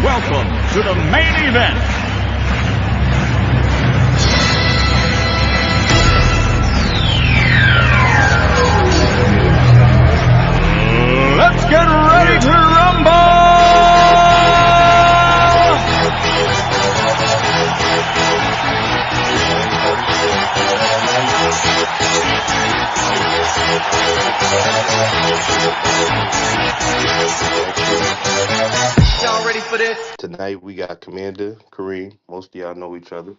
Welcome to the main event. Let's get ready to rumble! Y'all ready for this? Tonight we got Commander Kareem. Most of y'all know each other.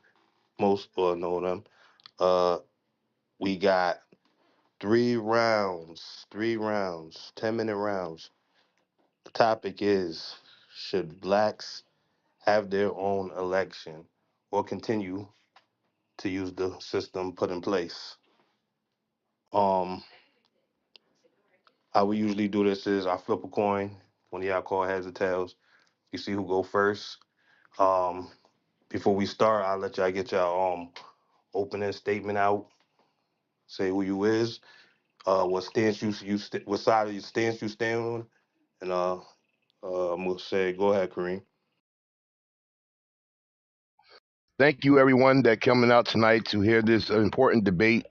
Most or know them. Uh, we got 3 rounds, 10-minute rounds. The topic is: should blacks have their own election or continue to use the system put in place? Um, how we usually do this is I flip a coin. One of y'all call heads or tails. You see who go first. Um, Before we start, I'll let y'all get y'all opening statement out. Say who you is, what stance what side of your stance you stand on, and I'm gonna say, go ahead, Kareem. Thank you, everyone that coming out tonight to hear this important debate.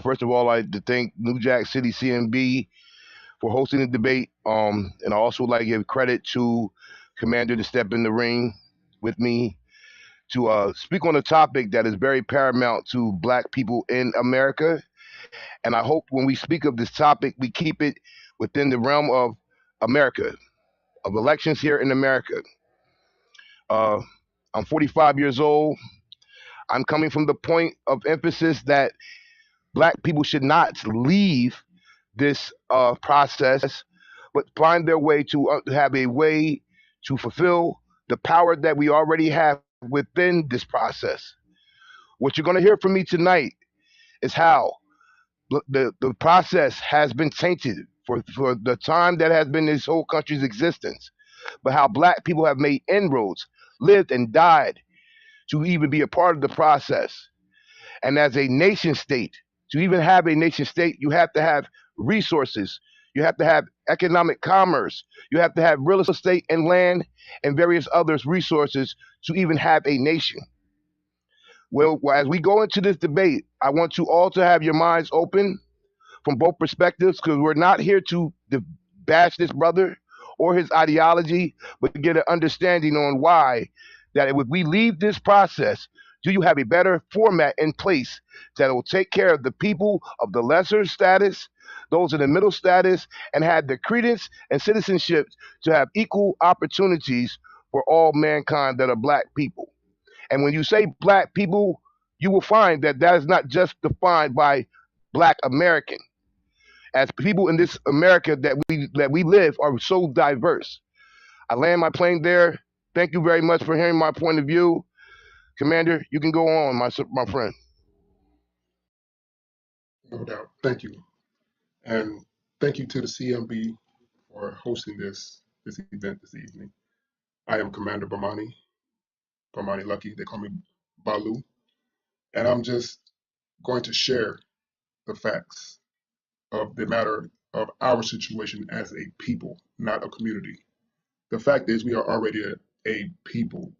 First of all, I'd like to thank New Jack City CMB for hosting the debate. And I also like to give credit to Commander to step in the ring with me to speak on a topic that is very paramount to Black people in America. And I hope when we speak of this topic, we keep it within the realm of America, of elections here in America. Uh, I'm 45 years old. I'm coming from the point of emphasis that Black people should not leave this process, but find their way to have a way to fulfill the power that we already have within this process. What you're going to hear from me tonight is how the process has been tainted for the time that has been this whole country's existence, but how Black people have made inroads, lived and died to even be a part of the process. And as a nation state, to even have a nation state, you have to have resources. You have to have economic commerce. You have to have real estate and land and various other resources to even have a nation. Well, as we go into this debate, I want you all to have your minds open from both perspectives because we're not here to bash this brother or his ideology, but to get an understanding on why that if we leave this process, do you have a better format in place that will take care of the people of the lesser status, those in the middle status, and have the credence and citizenship to have equal opportunities for all mankind that are Black people? And when you say Black people, you will find that that is not just defined by Black American. As people in this America that we live are so diverse. I land my plane there. Thank you very much for hearing my point of view. Commander, you can go on, my friend. No doubt. Thank you. And thank you to the CMB for hosting this event this evening. I am Commander Bomani Lucky. They call me Balu. And I'm just going to share the facts of the matter of our situation as a people, not a community. The fact is, we are already a people.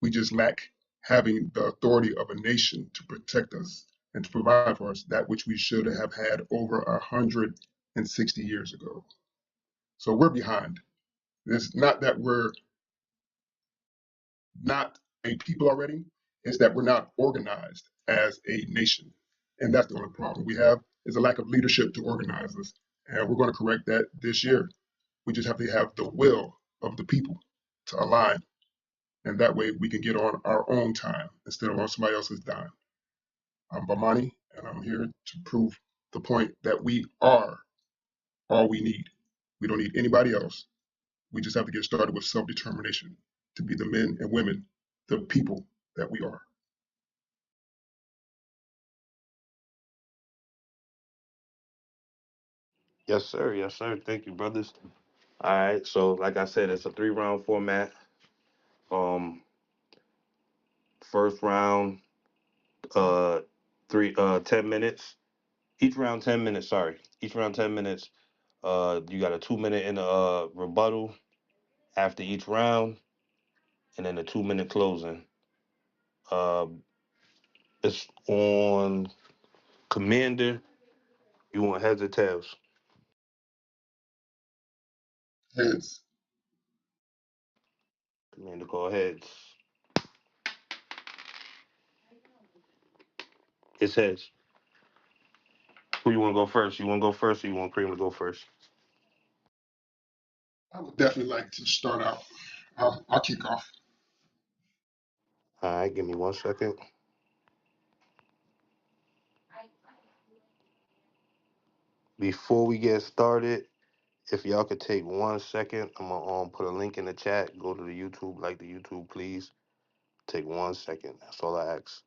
We just lack having the authority of a nation to protect us and to provide for us that which we should have had over 160 years ago. So we're behind. It's not that we're not a people already, it's that we're not organized as a nation. And that's the only problem we have is a lack of leadership to organize us. And we're going to correct that this year. We just have to have the will of the people to align. And that way we can get on our own time instead of on somebody else's dime. I'm Bamani, and I'm here to prove the point that we are all we need. We don't need anybody else. We just have to get started with self-determination to be the men and women, the people that we are. Yes, sir. Yes, sir. Thank you, brothers. All right. So, like I said, it's a 3 round format. Um, First round, uh, 10 minutes. Each round 10 minutes. Sorry, each round 10 minutes. You got a 2 minute in a rebuttal after each round, and then a 2 minute closing. Uh, it's on Commander. You want heads or tails? Heads. Commander, call heads. It's heads. Who you want to go first? You want to go first, or you want Cream to go first? I would definitely like to start out. I'll kick off. All right, give me 1 second. Before we get started, if y'all could take 1 second, I'm gonna put a link in the chat. Go to the YouTube, like the YouTube, please. Take 1 second. That's all I ask.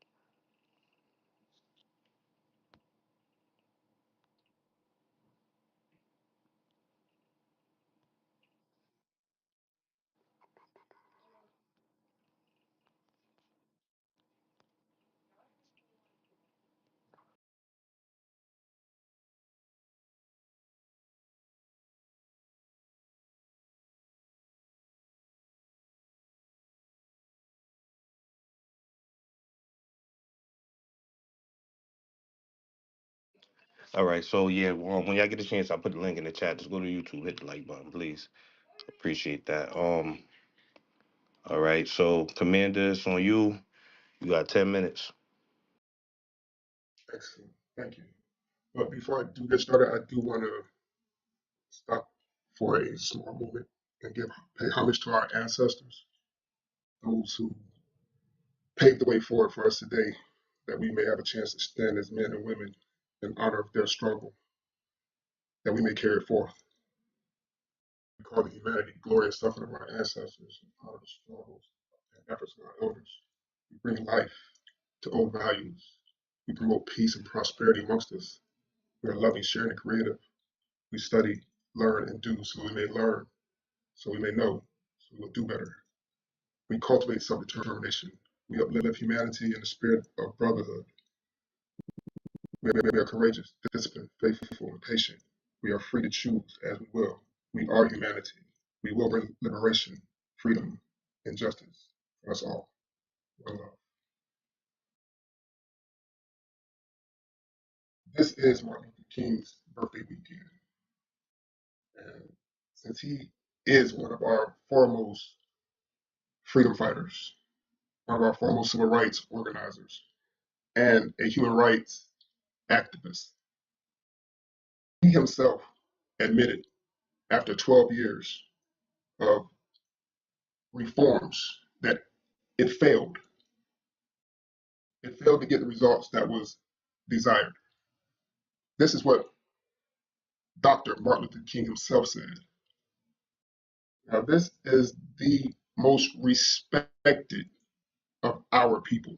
All right, so yeah, when y'all get a chance, I'll put the link in the chat. Just go to YouTube, hit the like button, please. Appreciate that. All right, so Commander, it's on you. You got 10 minutes. Excellent. Thank you. But before I do get started, I do want to stop for a small moment and pay homage to our ancestors, those who paved the way forward for us today, that we may have a chance to stand as men and women in honor of their struggle, that we may carry it forth. We call the humanity, glory, and suffering of our ancestors, and honor the struggles and efforts of our elders. We bring life to old values. We promote peace and prosperity amongst us. We are loving, sharing, and creative. We study, learn, and do so we may learn, so we may know, so we will do better. We cultivate self-determination. We uplift humanity in the spirit of brotherhood. We are courageous, disciplined, faithful, and patient. We are free to choose as we will. We are humanity. We will bring liberation, freedom, and justice for us all. One love. This is Martin Luther King's birthday weekend. And since he is one of our foremost freedom fighters, one of our foremost civil rights organizers, and a human rights activist, he himself admitted after 12 years of reforms that it failed. It failed to get the results that was desired. This is what Dr. Martin Luther King himself said. Now, this is the most respected of our people,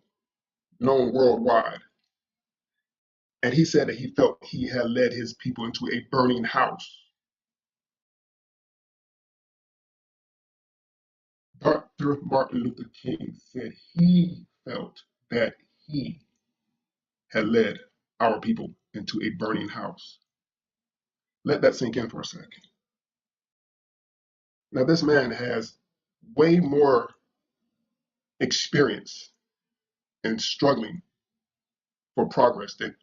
known worldwide. And he said that he felt he had led his people into a burning house. Dr. Martin Luther King said he felt that he had led our people into a burning house. Let that sink in for a second. Now, this man has way more experience in struggling for progress than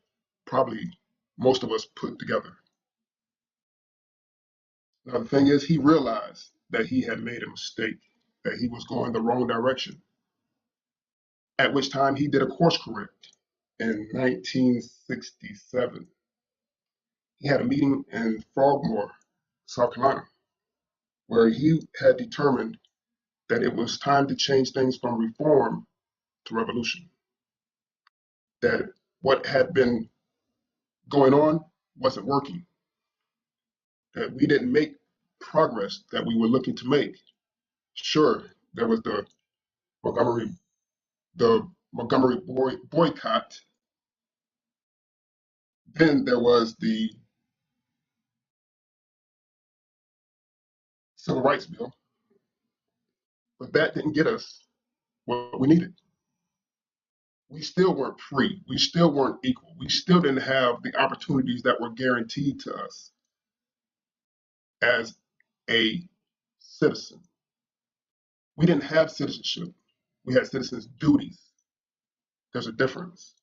probably most of us put together. Now, the thing is, he realized that he had made a mistake, that he was going the wrong direction, at which time he did a course correct in 1967. He had a meeting in Frogmore, South Carolina, where he had determined that it was time to change things from reform to revolution, that what had been going on wasn't working, that we didn't make progress that we were looking to make. Sure, there was Montgomery, the Montgomery boycott. Then there was the Civil Rights Bill, but that didn't get us what we needed. We still weren't free. We still weren't equal. We still didn't have the opportunities that were guaranteed to us as a citizen. We didn't have citizenship. We had citizens' duties. There's a difference.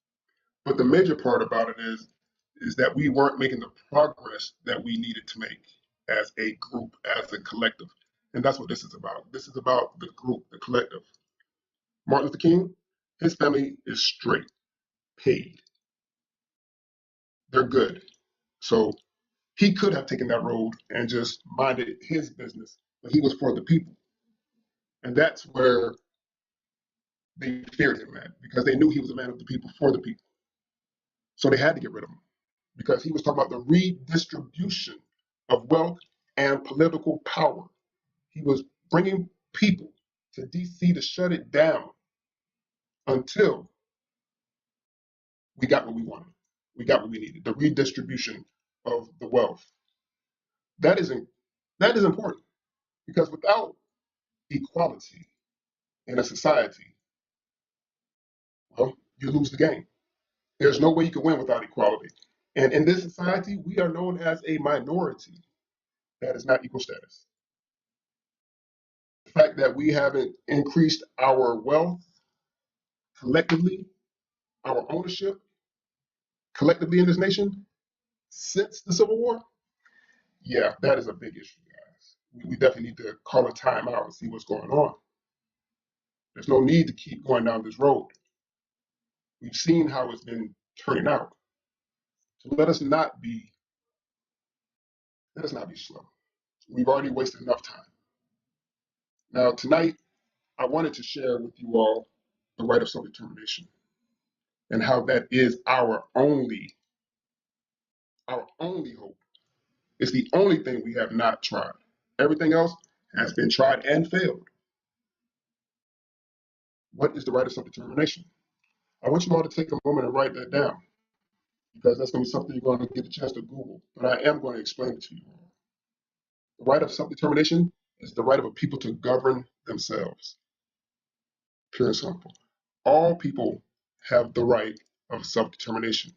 But the major part about it is that we weren't making the progress that we needed to make as a group, as a collective. And that's what this is about. This is about the group, the collective. Martin Luther King, his family is straight, paid. They're good. So he could have taken that road and just minded his business, but he was for the people. And that's where they feared him, man, because they knew he was a man of the people for the people. So they had to get rid of him because he was talking about the redistribution of wealth and political power. He was bringing people to DC to shut it down until we got what we wanted. We got what we needed, the redistribution of the wealth. That is, that is important because without equality in a society, well, you lose the game. There's no way you can win without equality. And in this society, we are known as a minority that is not equal status. The fact that we haven't increased our wealth collectively, our ownership collectively in this nation since the Civil War, yeah, that is a big issue, guys. We definitely need to call a time out and see what's going on. There's no need to keep going down this road. We've seen how it's been turning out. So let us not be slow. We've already wasted enough time. Now, tonight, I wanted to share with you all the right of self-determination and how that is our only hope. It's the only thing we have not tried. Everything else has been tried and failed. What is the right of self-determination? I want you all to take a moment and write that down because that's going to be something you're going to get a chance to Google, but I am going to explain it to you all. The right of self-determination is the right of a people to govern themselves. Pure and simple. All people have the right of self-determination.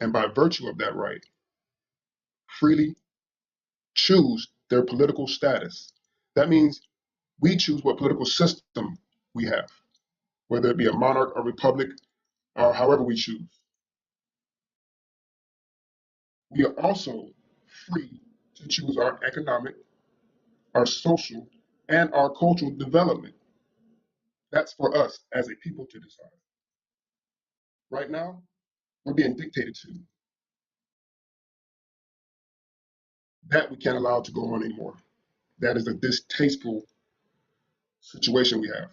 And by virtue of that right, freely choose their political status. That means we choose what political system we have, whether it be a monarch, a republic, or however we choose. We are also free to choose our economic, our social, and our cultural development. That's for us as a people to decide. Right now, we're being dictated to. That we can't allow to go on anymore. That is a distasteful situation we have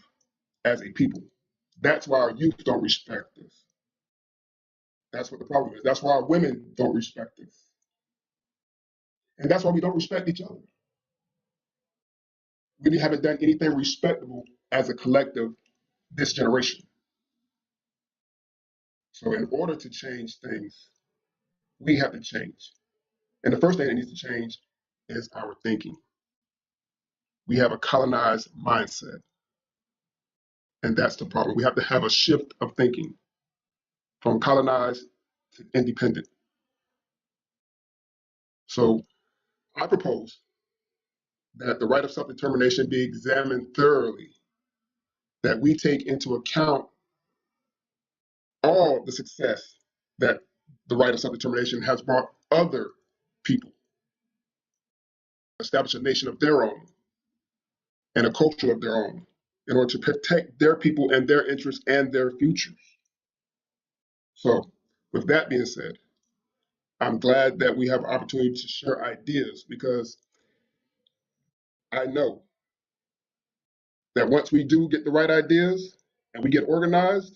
as a people. That's why our youth don't respect us. That's what the problem is. That's why our women don't respect us. And that's why we don't respect each other. We haven't done anything respectable as a collective this generation. So in order to change things, we have to change. And the first thing that needs to change is our thinking. We have a colonized mindset. And that's the problem. We have to have a shift of thinking from colonized to independent. So I propose that the right of self-determination be examined thoroughly, that we take into account all the success that the right of self-determination has brought other people, establish a nation of their own and a culture of their own in order to protect their people and their interests and their futures. So with that being said, I'm glad that we have opportunity to share ideas because I know that once we do get the right ideas and we get organized,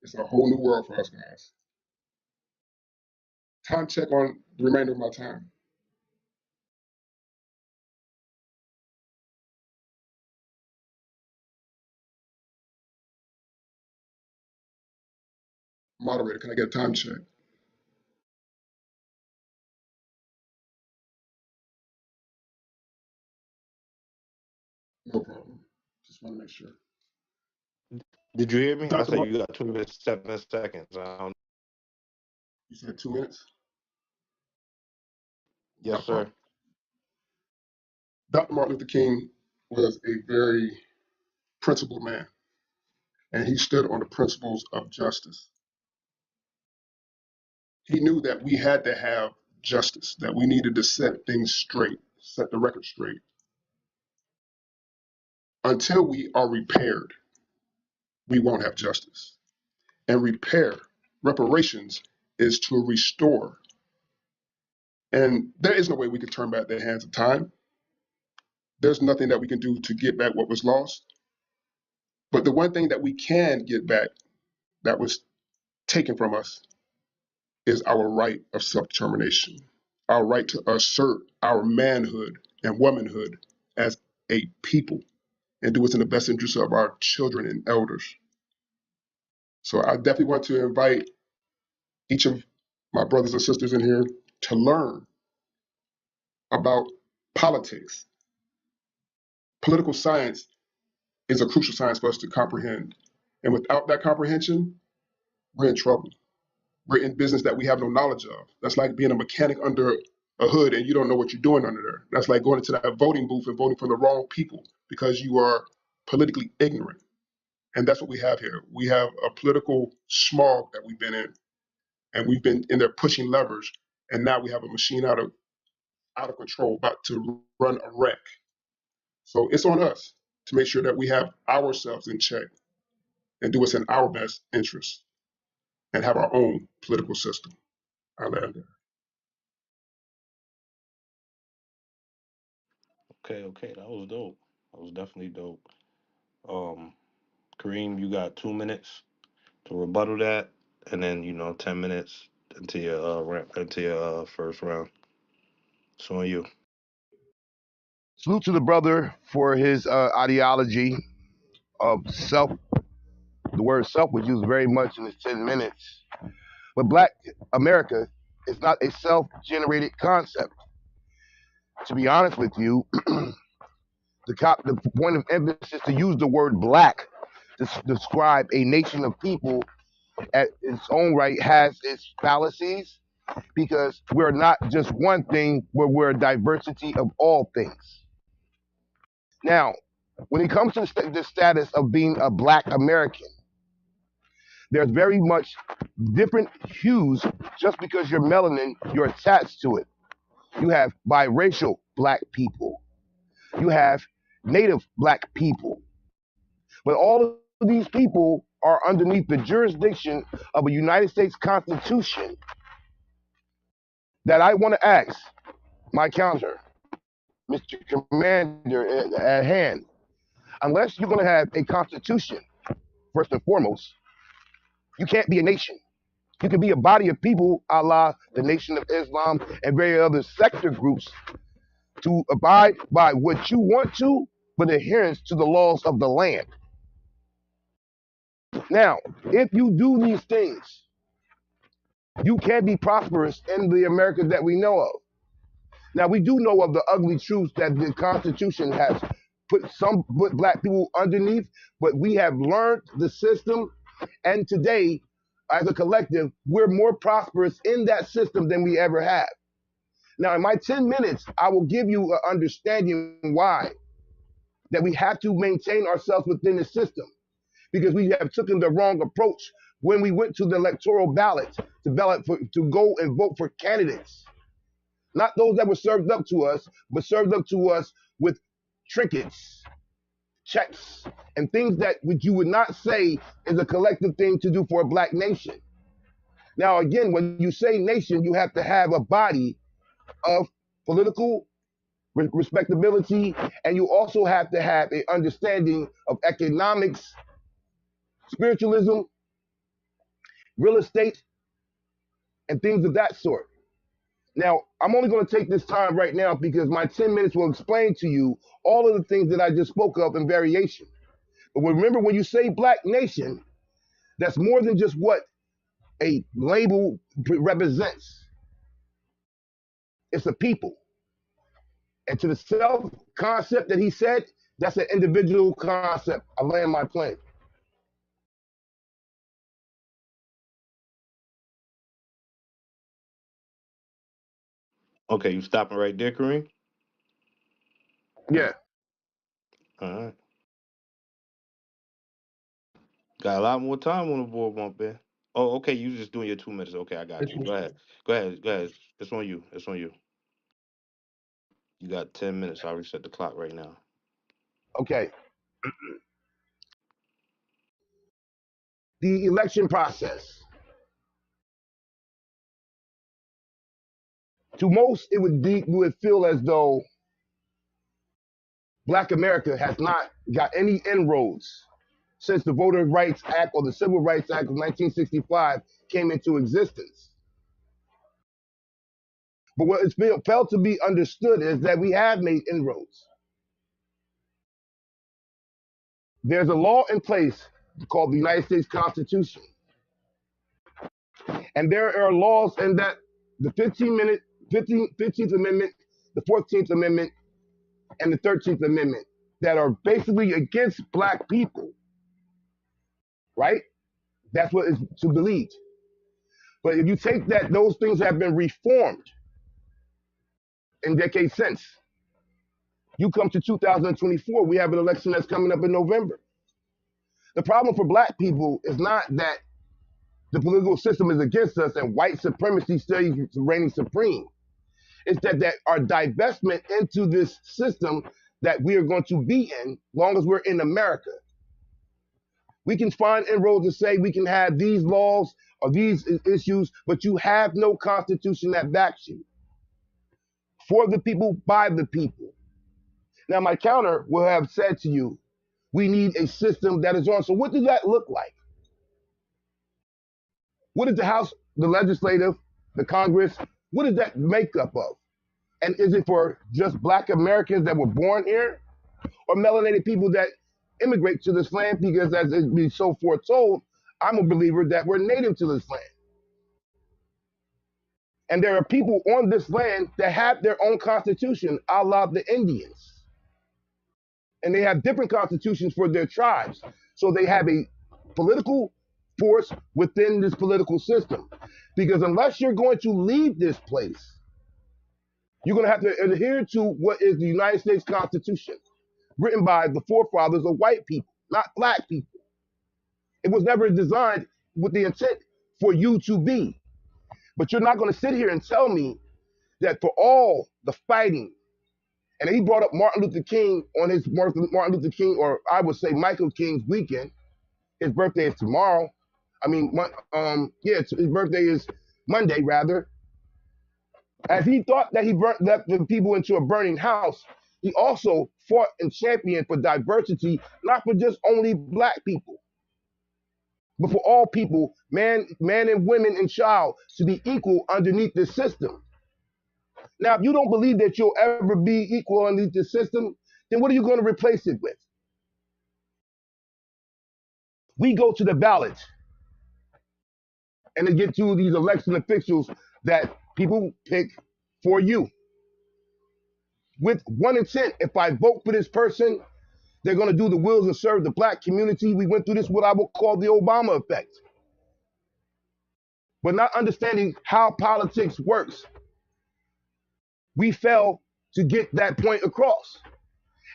it's a whole new world for us guys. Time check on the remainder of my time. Moderator, can I get a time check? No problem. Just want to make sure. Did you hear me? I Dr. said Mark, you got 2 minutes, 7 seconds. you said 2 minutes? Yes, No sir. problem. Dr. Martin Luther King was a very principled man, and he stood on the principles of justice. He knew that we had to have justice, that we needed to set things straight, set the record straight. Until we are repaired, we won't have justice. And reparations, is to restore. And there is no way we can turn back the hands of time. There's nothing that we can do to get back what was lost. But the one thing that we can get back that was taken from us is our right of self-determination, our right to assert our manhood and womanhood as a people and do what's in the best interest of our children and elders. So I definitely want to invite each of my brothers and sisters in here to learn about politics. Political science is a crucial science for us to comprehend. And without that comprehension, we're in trouble. We're in business that we have no knowledge of. That's like being a mechanic under a hood and you don't know what you're doing under there. That's like going into that voting booth and voting for the wrong people because you are politically ignorant. And that's what we have here. We have a political smog that we've been in, and we've been in there pushing levers, and now we have a machine out of control, about to run a wreck. So it's on us to make sure that we have ourselves in check and do what's in our best interest and have our own political system. I land there. Okay, okay, that was dope. That was definitely dope. Um, Kareem, you got 2 minutes to rebuttal that, and then 10 minutes into your first round. It's on you. Salute to the brother for his ideology of self. The word self was used very much in his 10 minutes. But Black America is not a self generated concept. To be honest with you, the point of emphasis to use the word black to describe a nation of people at its own right has its fallacies because we're not just one thing, but we're a diversity of all things. Now, when it comes to the status of being a Black American, there's very much different hues. Just because you're melanin, you're attached to it. You have biracial Black people. You have native Black people. But all of these people are underneath the jurisdiction of a United States Constitution that I want to ask my counter, Mr. Commander at hand. Unless you're going to have a constitution, first and foremost, you can't be a nation. You can be a body of people, a la the Nation of Islam and various other sector groups, to abide by what you want to, but adherence to the laws of the land. Now, if you do these things, you can be prosperous in the America that we know of. Now, we do know of the ugly truths that the Constitution has put Black people underneath, but we have learned the system, and today, as a collective, we're more prosperous in that system than we ever have. Now, in my 10 minutes, I will give you an understanding why that we have to maintain ourselves within the system because we have taken the wrong approach when we went to the electoral ballot to go and vote for candidates. Not those that were served up to us, but served up to us with trinkets, checks, and things that which you would not say is a collective thing to do for a Black nation. Now, again, when you say nation, you have to have a body of political respectability, and you also have to have an understanding of economics, spiritualism, real estate, and things of that sort. Now, I'm only going to take this time right now because my 10 minutes will explain to you all of the things that I just spoke of in variation. But remember, when you say Black nation, that's more than just what a label represents. It's a people. And to the self concept that he said, that's an individual concept. I land my plane. Okay, you stopping right there, Kareem? Yeah. All right. Got a lot more time on the board, bump man. Oh, okay. You just doing your 2 minutes. Okay, I got you. Go ahead. Go ahead. Go ahead. It's on you. It's on you. You got 10 minutes. I reset the clock right now. Okay. The election process. To most, it would feel as though Black America has not got any inroads since the Voter Rights Act or the Civil Rights Act of 1965 came into existence. But what it's been felt to be understood is that we have made inroads. There's a law in place called the United States Constitution. And there are laws in that the 15th Amendment, the 14th Amendment, and the 13th Amendment that are basically against Black people, right? That's what is to believe. But if you take that, those things have been reformed in decades since. You come to 2024, we have an election that's coming up in November. The problem for Black people is not that the political system is against us and white supremacy stays reigning supreme. It's that our divestment into this system that we are going to be in, long as we're in America. We can find inroads to say we can have these laws or these issues, but you have no constitution that backs you. For the people, by the people. Now, my counter will have said to you, we need a system that is on. So what does that look like? What is the House, the legislative, the Congress, what is that makeup of? And is it for just Black Americans that were born here or melanated people that immigrate to this land? Because as it be so foretold, I'm a believer that we're native to this land. And there are people on this land that have their own constitution, a la the Indians. And they have different constitutions for their tribes. So they have a political force within this political system. Because unless you're going to leave this place, you're going to have to adhere to what is the United States Constitution, written by the forefathers of white people, not Black people. It was never designed with the intent for you to be. But you're not going to sit here and tell me that for all the fighting, and he brought up Martin Luther King on his Martin Luther King, or I would say Michael King's weekend. His birthday is tomorrow. His birthday is Monday, rather. As he thought that he left the people into a burning house, he also fought and championed for diversity, not for just only Black people, but for all people, man and women and child, to be equal underneath this system. Now, if you don't believe that you'll ever be equal underneath this system, then what are you going to replace it with? We go to the ballot and then get to these election officials that people pick for you with one intent. If I vote for this person, they're going to do the wills and serve the Black community. We went through this, what I will call the Obama effect. But not understanding how politics works, we fail to get that point across.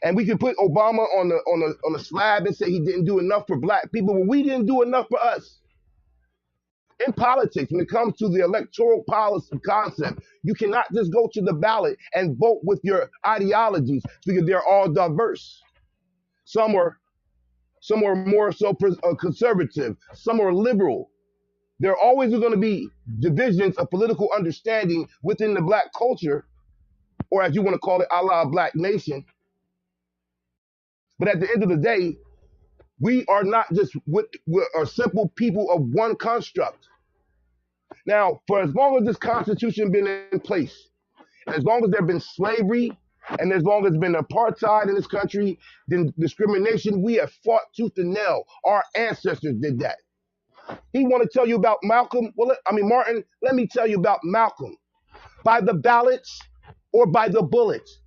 And we can put Obama on a slab and say he didn't do enough for Black people, but we didn't do enough for us. In politics, when it comes to the electoral policy concept, you cannot just go to the ballot and vote with your ideologies because they're all diverse. Some are more so conservative, some are liberal. There are always going to be divisions of political understanding within the Black culture, or as you want to call it, a la Black nation. But at the end of the day, we are not just are simple people of one construct. Now, for as long as this Constitution been in place, and as long as there been slavery, and as long as there's been apartheid in this country, then discrimination, we have fought tooth and nail. Our ancestors did that. He want to tell you about Malcolm? Martin, let me tell you about Malcolm. By the ballots or by the bullets.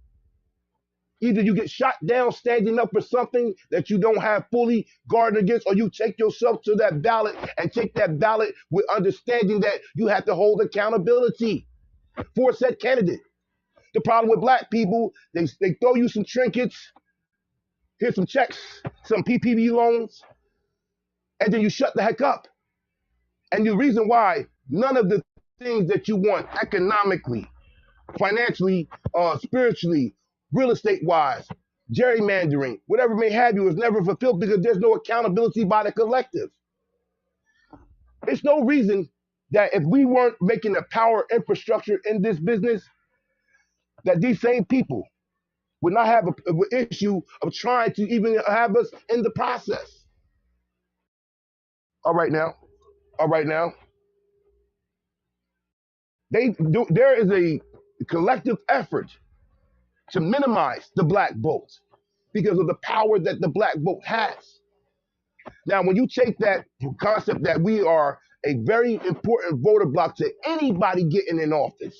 Either you get shot down standing up for something that you don't have fully guarded against, or you take yourself to that ballot and take that ballot with understanding that you have to hold accountability for said candidate. The problem with Black people, they throw you some trinkets, Here's some checks, some PPP loans, and then you shut the heck up. And the reason why none of the things that you want economically, financially, spiritually, real estate wise, gerrymandering, whatever may have you, is never fulfilled because there's no accountability by the collective. It's no reason that if we weren't making a power infrastructure in this business, that these same people would not have an issue of trying to even have us in the process. All right now, all right now, there is a collective effort to minimize the black vote because of the power that the black vote has. Now, when you take that concept that we are a very important voter block to anybody getting in office,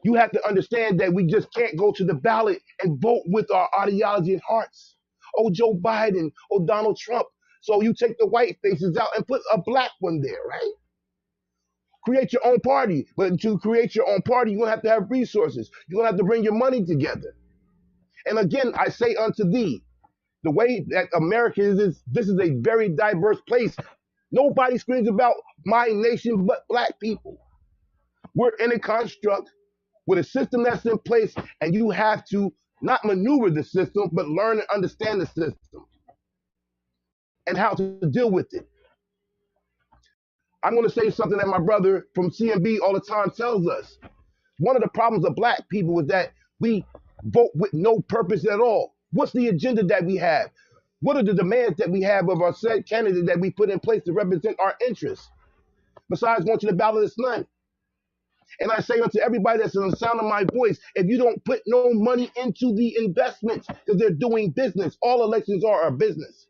you have to understand that we just can't go to the ballot and vote with our ideology and hearts. Oh, Joe Biden, oh, Donald Trump. So you take the white faces out and put a black one there, right? Create your own party. But to create your own party, you're going to have resources. You're going to have to bring your money together. And again, I say unto thee, the way that America is this is a very diverse place. Nobody screams about my nation but black people. We're in a construct with a system that's in place, and you have to not maneuver the system, but learn and understand the system and how to deal with it. I'm going to say something that my brother from CMB all the time tells us. One of the problems of black people is that we vote with no purpose at all. What's the agenda that we have? What are the demands that we have of our said candidate that we put in place to represent our interests? Besides going to the ballot, it's none. And I say unto everybody that's in the sound of my voice, if you don't put no money into the investments, because they're doing business, all elections are a business.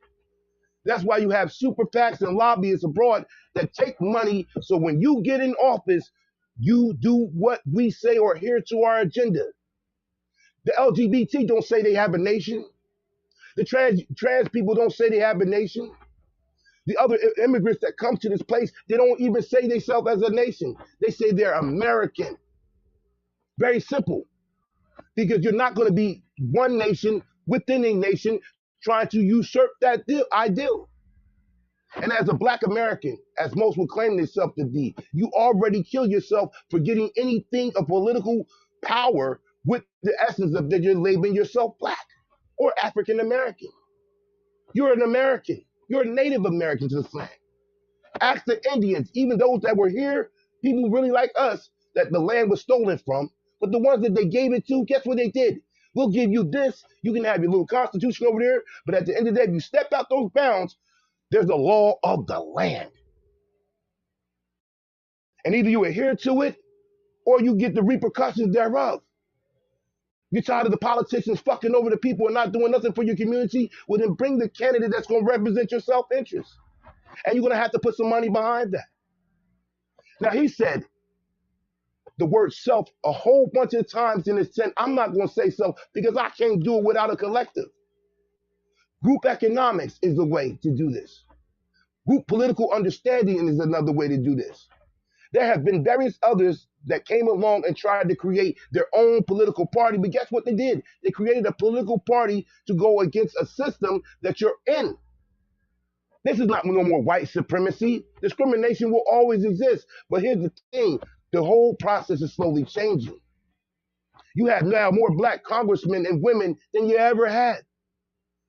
That's why you have super PACs and lobbyists abroad that take money. So when you get in office, you do what we say or adhere to our agenda. The LGBT don't say they have a nation. The trans people don't say they have a nation. The other immigrants that come to this place, they don't even say themselves as a nation. They say they're American. Very simple. Because you're not going to be one nation within a nation trying to usurp that ideal. And as a black American, as most will claim themselves to be, you already kill yourself for getting anything of political power with the essence of that you're labeling yourself black or African American. You're an American. You're a Native American to the slang. Ask the Indians, even those that were here, people really like us, that the land was stolen from. But the ones that they gave it to, guess what they did? We'll give you this. You can have your little constitution over there. But at the end of the day, if you step out those bounds, there's the law of the land. And either you adhere to it or you get the repercussions thereof. You're tired of the politicians fucking over the people and not doing nothing for your community? Well, then bring the candidate that's going to represent your self-interest. And you're going to have to put some money behind that. Now, he said the word self a whole bunch of times in his sentence. I'm not going to say self because I can't do it without a collective. Group economics is the way to do this. Group political understanding is another way to do this. There have been various others that came along and tried to create their own political party, but guess what they did? They created a political party to go against a system that you're in. This is not no more white supremacy. Discrimination will always exist. But here's the thing, the whole process is slowly changing. You have now more black congressmen and women than you ever had.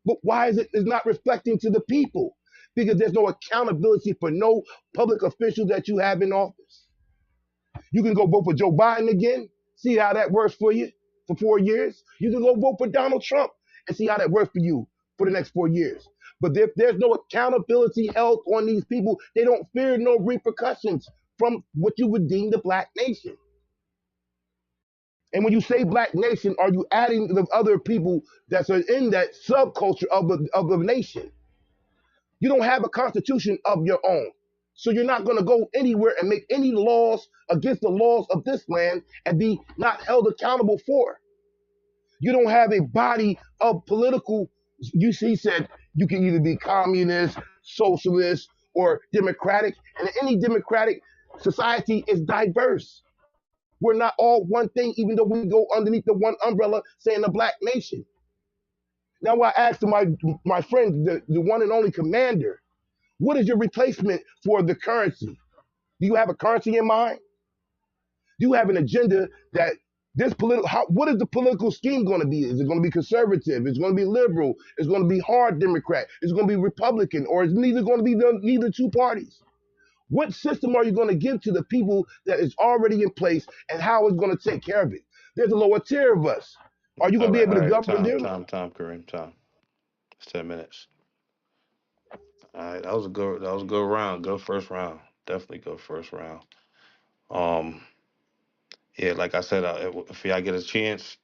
But why is it's not reflecting to the people? Because there's no accountability for no public official that you have in office. You can go vote for Joe Biden again, see how that works for you for 4 years. You can go vote for Donald Trump and see how that works for you for the next 4 years. But if there's no accountability held on these people, they don't fear no repercussions from what you would deem the black nation. And when you say black nation, are you adding the other people that are in that subculture of a nation? You don't have a constitution of your own. So you're not going to go anywhere and make any laws against the laws of this land and be not held accountable for. You don't have a body of political, he said you can either be communist, socialist, or democratic. And any democratic society is diverse. We're not all one thing, even though we go underneath the one umbrella saying the black nation. Now I asked my friend, the one and only commander, what is your replacement for the currency? Do you have a currency in mind? Do you have an agenda that this what is the political scheme going to be? Is it going to be conservative? Is it going to be liberal? Is it going to be hard Democrat? Is it going to be Republican? Or is neither going to be neither two parties? What system are you going to give to the people that is already in place, and how is going to take care of it? There's a lower tier of us. Are you going to be able All to right. govern Time, them? time, time, Kareem, time. It's 10 minutes. All right, that was a good round. Good first round. Definitely good first round. Um, yeah, like I said, if y'all get a chance,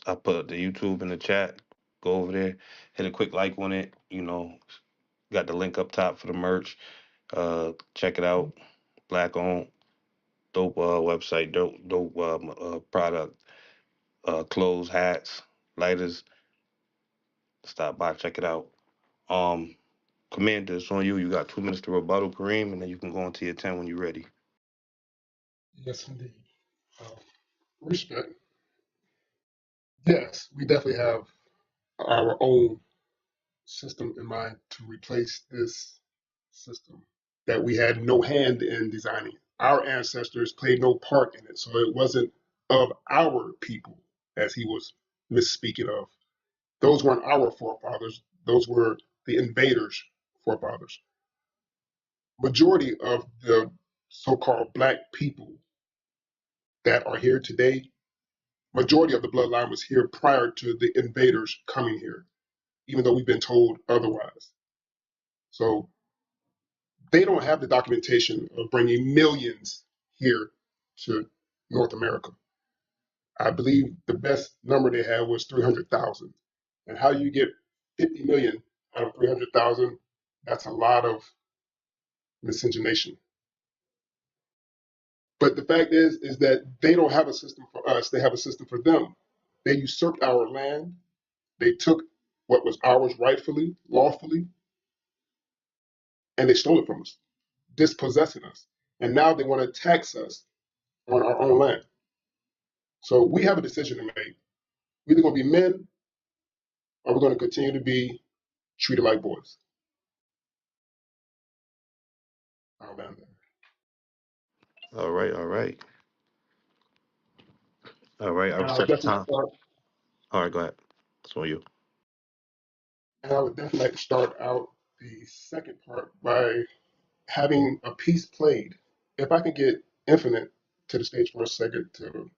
I put the YouTube in the chat. Go over there, hit a quick like on it. Got the link up top for the merch. Check it out. Black owned, dope website, dope product. Clothes, hats, lighters. Stop by, check it out. Um, Commander, it's on you. You got 2 minutes to rebuttal, Kareem, and then you can go into your 10 when you're ready. Yes, indeed. Uh, Respect. Yes, we definitely have our own system in mind to replace this system that we had no hand in designing. Our ancestors played no part in it, so it wasn't of our people, as he was misspeaking of. Those weren't our forefathers, those were the invaders' forefathers. Majority of the so-called black people that are here today, majority of the bloodline was here prior to the invaders coming here, even though we've been told otherwise. So they don't have the documentation of bringing millions here to North America. I believe the best number they had was 300,000. And how you get 50 million out of 300,000, that's a lot of miscegenation. But the fact is that they don't have a system for us. They have a system for them. They usurped our land. They took what was ours rightfully, lawfully, and they stole it from us, dispossessing us. And now they want to tax us on our own land. So we have a decision to make. We're either going to be men or we're going to continue to be treated like boys. I'll land there. All right, all right, all right. I And I would reset the definitely time. start, All right, go ahead. It's on you. and I would definitely like to start out the second part by having a piece played. If I can get Infinite to the stage for a second to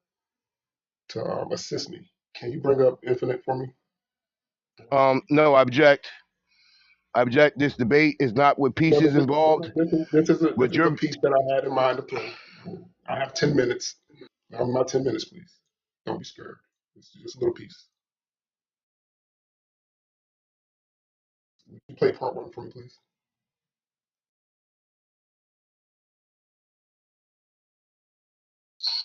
assist me, can you bring up Infinite for me? No, I object. I object. This debate is not with No, pieces involved. this With is a your piece that I had in mind to play. I have 10 minutes. Now, my 10 minutes, please. Don't be scared. It's just a little piece. You play part one for me, please.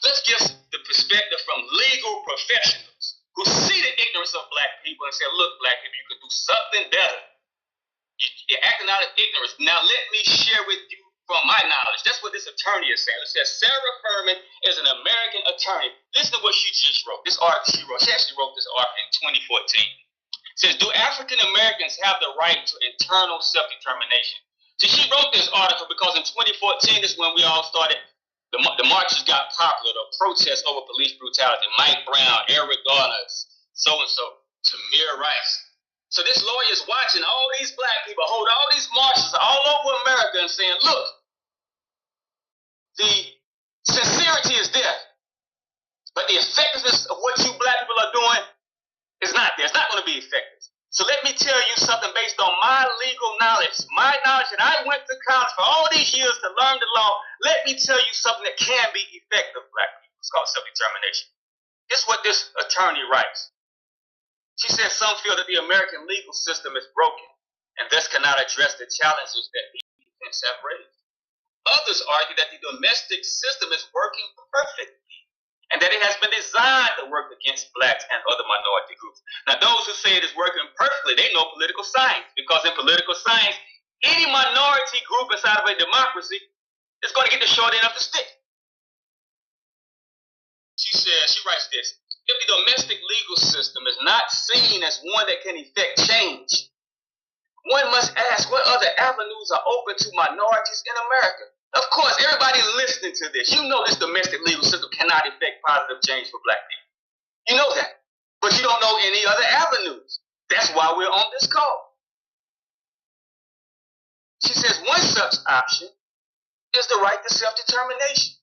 Let's get the perspective from legal professionals who see the ignorance of black people and say, look, black people, you could do something better. You're acting out of ignorance. Now, let me share with you from my knowledge. That's what this attorney is saying. It says Sarah Furman is an American attorney. Listen to what she just wrote. This article she wrote. She actually wrote this article in 2014. It says, do African Americans have the right to internal self-determination? See, she wrote this article because in 2014 is when we all started, the marches got popular, the protests over police brutality. Mike Brown, Eric Garner, so-and-so, Tamir Rice. So this lawyer is watching all these black people hold all these marches all over America and saying, look, the sincerity is there, but the effectiveness of what you black people are doing is not there. It's not going to be effective. So let me tell you something based on my legal knowledge, my knowledge that I went to college for all these years to learn the law. Let me tell you something that can be effective, black people. It's called self-determination. This is what this attorney writes. She says some feel that the American legal system is broken and thus cannot address the challenges that the defense have raised. Others argue that the domestic system is working perfectly and that it has been designed to work against blacks and other minority groups. Now, those who say it is working perfectly, they know political science, because in political science, any minority group inside of a democracy is going to get the short end of the stick. She says, she writes this, If the domestic legal system is not seen as one that can effect change, one must ask what other avenues are open to minorities in America. Of course, everybody listening to this, you know this domestic legal system cannot effect positive change for black people. You know that. But you don't know any other avenues. That's why we're on this call. She says one such option is the right to self-determination.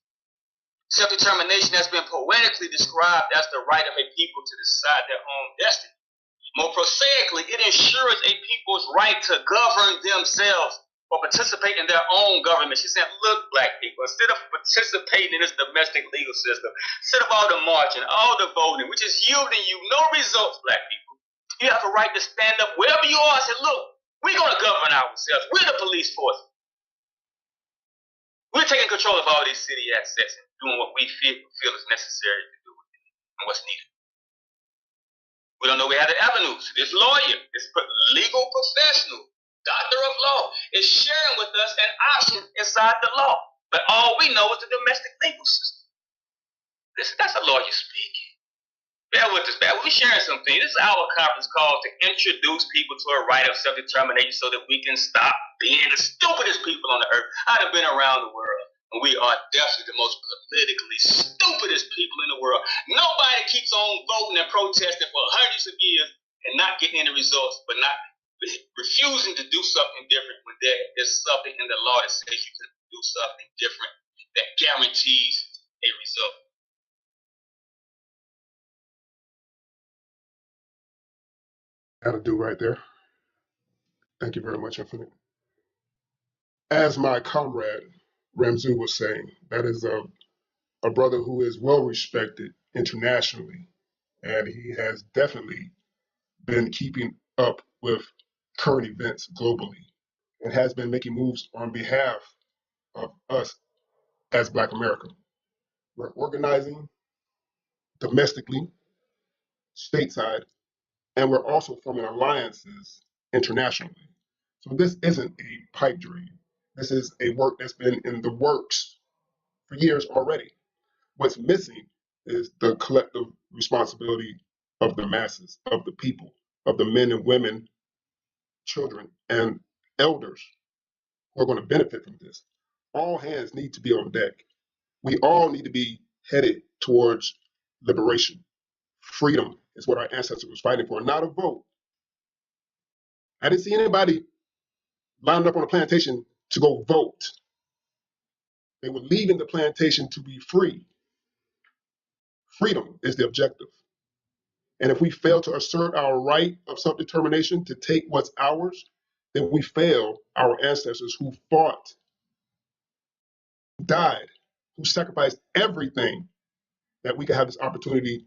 Self-determination has been poetically described as the right of a people to decide their own destiny. More prosaically, it ensures a people's right to govern themselves or participate in their own government. She said, look, black people, instead of participating in this domestic legal system, instead of all the marching, all the voting, which is yielding you no results, black people, you have a right to stand up wherever you are and say, look, we're going to govern ourselves. We're the police force. We're taking control of all these city assets and doing what we feel is necessary to do and what's needed. We don't know we have the avenues. This lawyer, this legal professional, doctor of law, is sharing with us an option inside the law. But all we know is the domestic legal system. That's a lawyer speaking. Bear with us, we're sharing something. This is our conference call to introduce people to a right of self-determination so that we can stop being the stupidest people on the earth. I've been around the world, and we are definitely the most politically stupidest people in the world. Nobody keeps on voting and protesting for hundreds of years and not getting any results, but not refusing to do something different when there is something in the law that says you can do something different that guarantees a result. That'll do right there. Thank you very much, Infinite. As my comrade Ramzu was saying, that is a brother who is well respected internationally, and he has definitely been keeping up with current events globally and has been making moves on behalf of us as Black America. We're organizing domestically, stateside, and we're also forming alliances internationally. So this isn't a pipe dream. This is a work that's been in the works for years already. What's missing is the collective responsibility of the masses, of the people, of the men and women, children, and elders who are going to benefit from this. All hands need to be on deck. We all need to be headed towards liberation. Freedom is what our ancestors was fighting for, not a vote. I didn't see anybody lined up on a plantation to go vote. They were leaving the plantation to be free. Freedom is the objective. And if we fail to assert our right of self-determination to take what's ours, then we fail our ancestors who fought, who died, who sacrificed everything that we could have this opportunity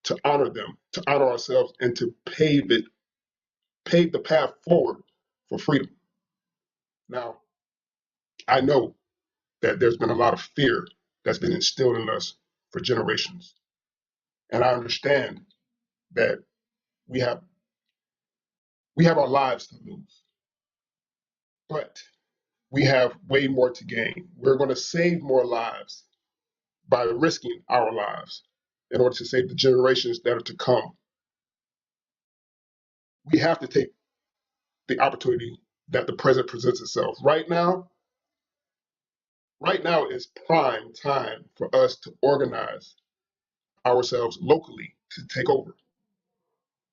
to honor them, to honor ourselves, and to pave the path forward for freedom. Now, I know that there's been a lot of fear that's been instilled in us for generations. And I understand that we have our lives to lose, but we have way more to gain. We're going to save more lives by risking our lives in order to save the generations that are to come. We have to take the opportunity that the present presents itself. Right now is prime time for us to organize ourselves locally to take over.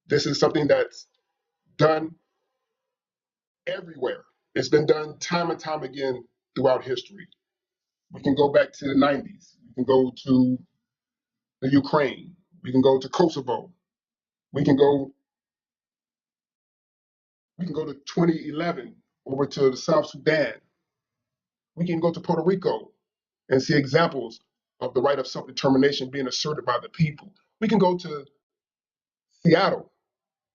This is something that's done everywhere. It's been done time and time again throughout history. We can go back to the 90s. We can go to the Ukraine. We can go to Kosovo. We can go to 2011 over to the South Sudan. We can go to Puerto Rico and see examples of the right of self-determination being asserted by the people. We can go to Seattle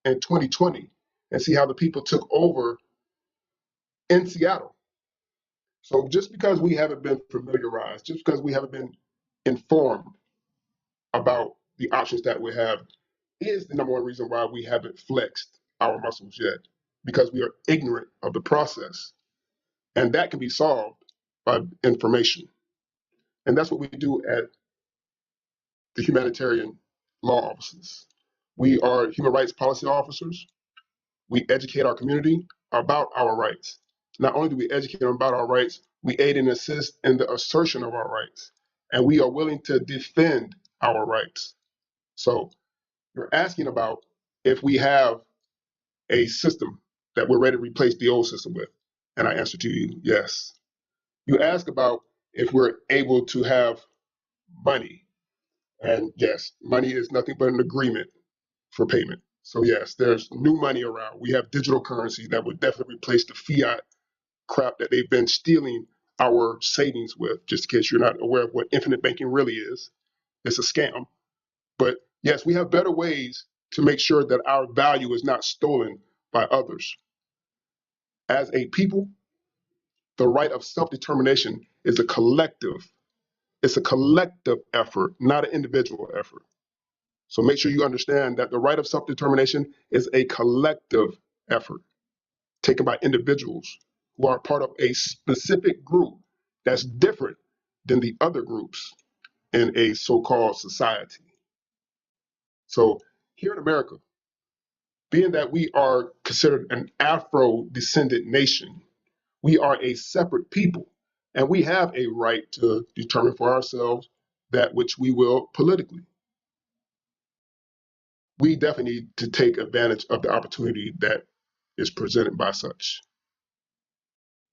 in 2020 and see how the people took over in Seattle. So just because we haven't been familiarized, just because we haven't been informed about the options that we have is the number one reason why we haven't flexed our muscles yet, because we are ignorant of the process. And that can be solved by information. And that's what we do at the humanitarian law officers. We are human rights policy officers. We educate our community about our rights. Not only do we educate them about our rights, we aid and assist in the assertion of our rights. And we are willing to defend our rights. So you're asking about if we have a system that we're ready to replace the old system with. And I answer to you, yes. You ask about if we're able to have money. And yes, money is nothing but an agreement for payment. So yes, there's new money around. We have digital currency that would definitely replace the fiat crap that they've been stealing our savings with. Just in case you're not aware of what infinite banking really is, it's a scam. But yes, we have better ways to make sure that our value is not stolen by others. As a people, the right of self-determination is a collective. It's a collective effort, not an individual effort. So make sure you understand that the right of self-determination is a collective effort taken by individuals who are part of a specific group that's different than the other groups in a so-called society. So here in America, being that we are considered an Afro-descended nation, we are a separate people, and we have a right to determine for ourselves that which we will politically. We definitely need to take advantage of the opportunity that is presented by such.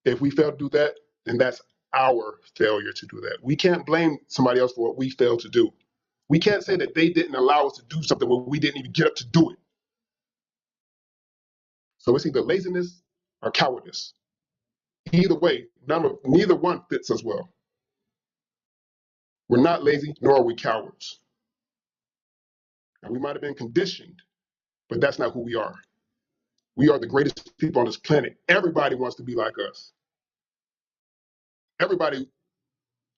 If we fail to do that, then that's our failure to do that. We can't blame somebody else for what we failed to do. We can't say that they didn't allow us to do something when we didn't even get up to do it. So it's either laziness or cowardice. Either way, neither one fits us well. We're not lazy, nor are we cowards. And we might have been conditioned, but that's not who we are. We are the greatest people on this planet. Everybody wants to be like us. Everybody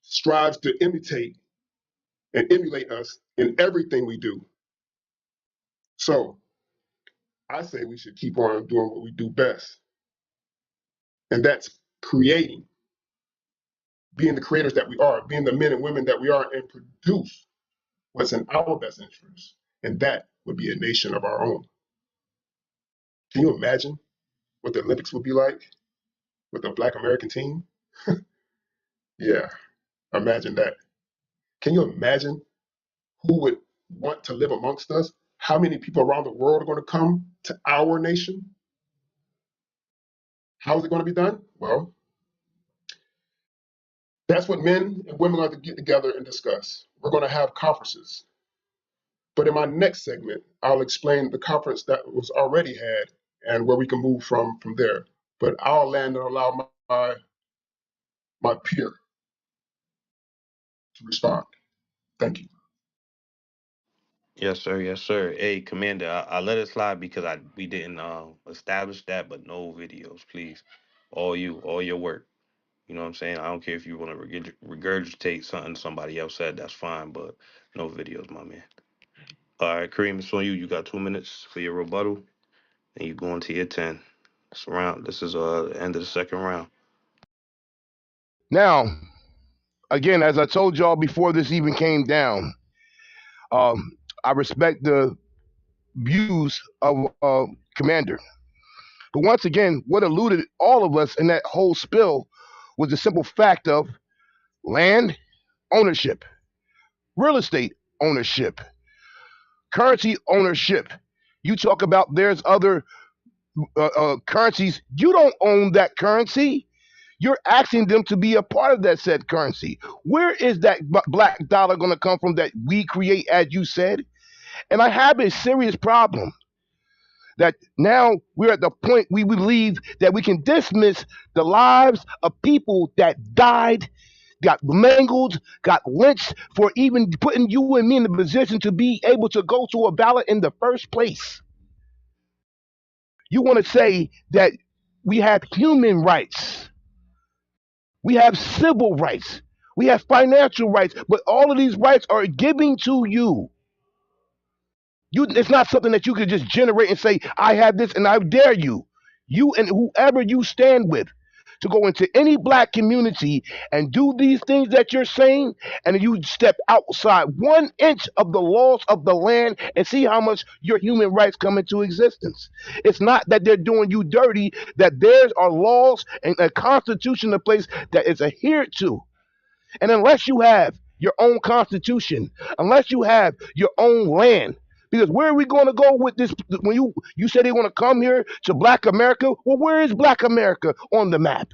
strives to imitate and emulate us in everything we do. So I say we should keep on doing what we do best. And that's creating, being the creators that we are, being the men and women that we are, and produce what's in our best interest. And that would be a nation of our own. Can you imagine what the Olympics would be like with a Black American team? Yeah, imagine that. Can you imagine who would want to live amongst us? How many people around the world are going to come to our nation? How is it going to be done? Well, that's what men and women are going to get together and discuss. We're going to have conferences. But in my next segment, I'll explain the conference that was already had and where we can move from there. But I'll land and allow my peer to respond. Thank you. Yes, sir. Yes, sir. Hey, Commander, I let it slide because we didn't establish that, but no videos, please. All your work. You know what I'm saying? I don't care if you want to regurgitate something somebody else said. That's fine, but no videos, my man. All right, Kareem, it's on you. You got 2 minutes for your rebuttal, and you going to your 10. This is the end of the second round. Now, again, as I told y'all before this even came down, I respect the views of Commander. But once again, what eluded all of us in that whole spill was the simple fact of land ownership, real estate ownership, currency ownership. You talk about there's other currencies. You don't own that currency. You're asking them to be a part of that said currency. Where is that black dollar going to come from that we create, as you said? And I have a serious problem that now we're at the point we believe that we can dismiss the lives of people that died, got mangled, got lynched for even putting you and me in the position to be able to go to a ballot in the first place. You want to say that we have human rights, we have civil rights, we have financial rights, but all of these rights are given to you. It's not something that you could just generate and say, I have this and I dare you. You and whoever you stand with. to go into any black community and do these things that you're saying, and you step outside 1 inch of the laws of the land and see how much your human rights come into existence. It's not that they're doing you dirty, that there are laws and a constitution in place that is adhered to. And unless you have your own constitution, unless you have your own land, because where are we going to go with this? When you said they want to come here to Black America, well, where is Black America on the map?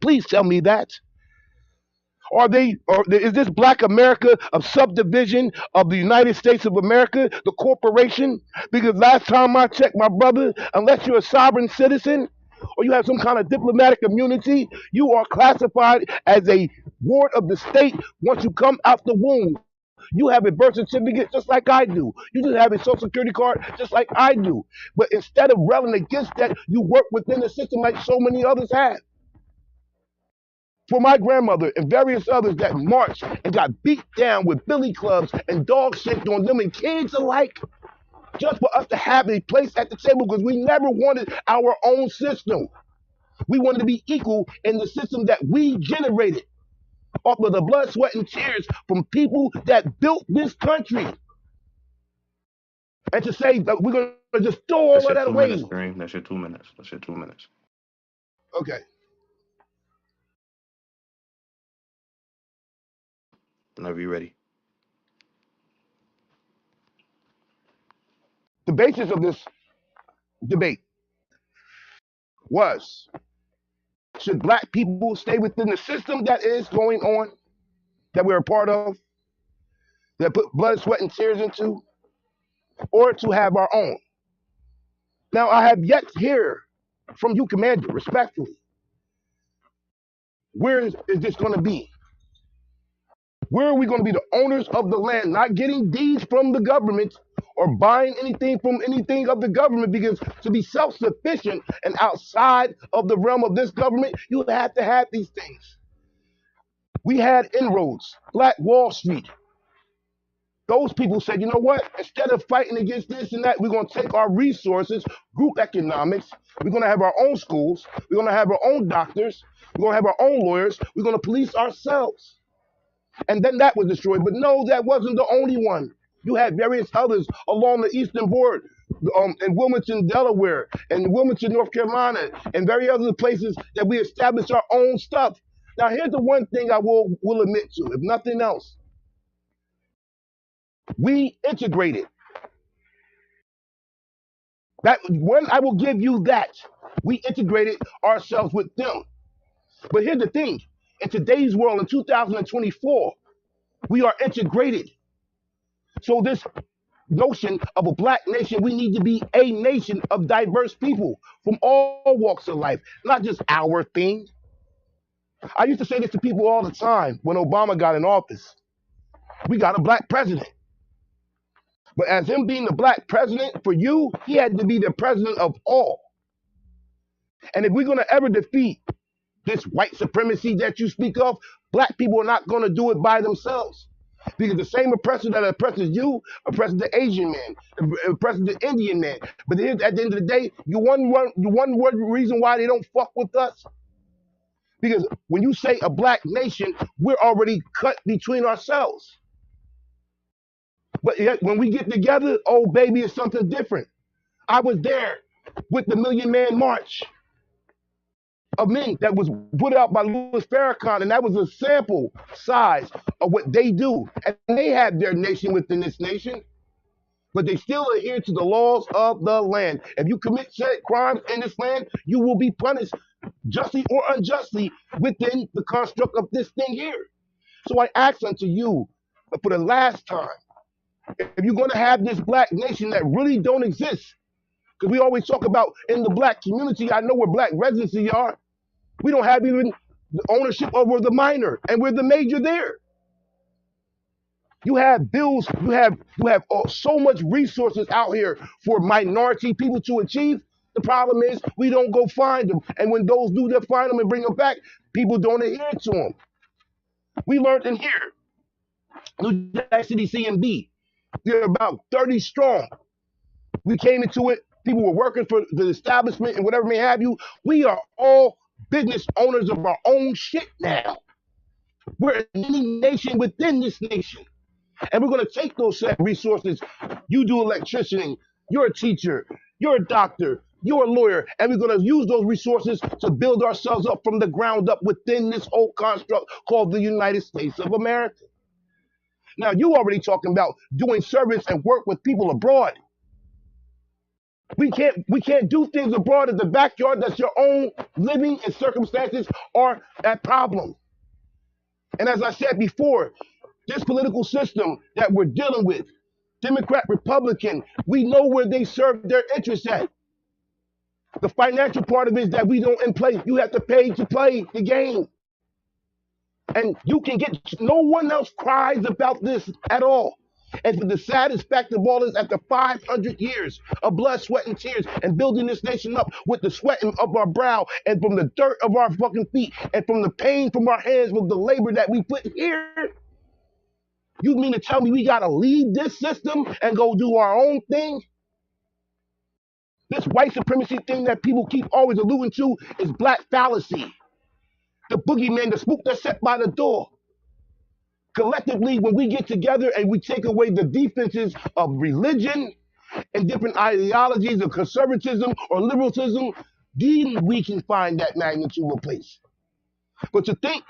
Please tell me that. Or is this Black America a subdivision of the United States of America, the corporation? Because last time I checked, my brother, unless you're a sovereign citizen or you have some kind of diplomatic immunity, you are classified as a ward of the state once you come out the womb. You have a birth certificate just like I do. You just have a social security card just like I do. But instead of railing against that, you work within the system like so many others have. For my grandmother and various others that marched and got beat down with billy clubs and dogs shaped on them and kids alike, just for us to have a place at the table because we never wanted our own system. We wanted to be equal in the system that we generated off of the blood, sweat, and tears from people that built this country. And to say that we're going to just throw all of that away. That's your 2 minutes. That's your 2 minutes. Okay. Whenever you're ready. The basis of this debate was, should black people stay within the system that is going on, that we're a part of, that put blood, sweat, and tears into, or to have our own? Now, I have yet to hear from you, Commander, respectfully, where is this going to be? Where are we going to be the owners of the land, not getting deeds from the government or buying anything from anything of the government? Because to be self-sufficient and outside of the realm of this government, you have to have these things. We had inroads, Black Wall Street. Those people said, you know what? Instead of fighting against this and that, we're going to take our resources, group economics. We're going to have our own schools. We're going to have our own doctors. We're going to have our own lawyers. We're going to police ourselves. And then that was destroyed. But no, that wasn't the only one. You had various others along the eastern board, in Wilmington, Delaware, and Wilmington, North Carolina, and various other places that we established our own stuff. Now, here's the one thing I will admit to, if nothing else. We integrated. That one, I will give you that. We integrated ourselves with them. But here's the thing. In today's world, in 2024, we are integrated. So this notion of a black nation, we need to be a nation of diverse people from all walks of life, not just our thing. I used to say this to people all the time when Obama got in office. We got a black president. But as him being the black president, for you, he had to be the president of all. And if we're going to ever defeat this white supremacy that you speak of, black people are not going to do it by themselves. Because the same oppressor that oppresses you, oppresses the Asian man, oppresses the Indian man. But at the end of the day, you one reason why they don't fuck with us? Because when you say a black nation, we're already cut between ourselves. But yet when we get together, oh baby, it's something different. I was there with the Million Man March of men that was put out by Louis Farrakhan, and that was a sample size of what they do. And they have their nation within this nation, but they still adhere to the laws of the land. If you commit crimes in this land, you will be punished justly or unjustly within the construct of this thing here. So I ask unto you for the last time, if you're going to have this black nation that really don't exist, because we always talk about in the black community, I know where black residency are. We don't have even ownership over the minor, and we're the major there. You have bills, you have so much resources out here for minority people to achieve. The problem is we don't go find them. And when those do find them and bring them back, people don't adhere to them. We learned in here, New Jack City CMB, we're about 30 strong. We came into it, people were working for the establishment and whatever may have you. We are all business owners of our own shit now. We're a mini nation within this nation. And we're going to take those resources. You do electricianing, you're a teacher, you're a doctor, you're a lawyer, and we're going to use those resources to build ourselves up from the ground up within this whole construct called the United States of America. Now, you already talking about doing service and work with people abroad. We can't do things abroad in the backyard. That's your own living and circumstances are at problem. And as I said before, this political system that we're dealing with, Democrat, Republican, we know where they serve their interests at. The financial part of it is that we don't in play. You have to pay to play the game. And you can get, no one else cries about this at all. And the saddest fact of all is after 500 years of blood, sweat, and tears and building this nation up with the sweat of our brow and from the dirt of our fucking feet and from the pain from our hands with the labor that we put here, you mean to tell me we gotta leave this system and go do our own thing? This white supremacy thing that people keep always alluding to is black fallacy. The boogeyman, the spook that's set by the door. Collectively, when we get together and we take away the defenses of religion and different ideologies of conservatism or liberalism, then we can find that magnitude of place. But to think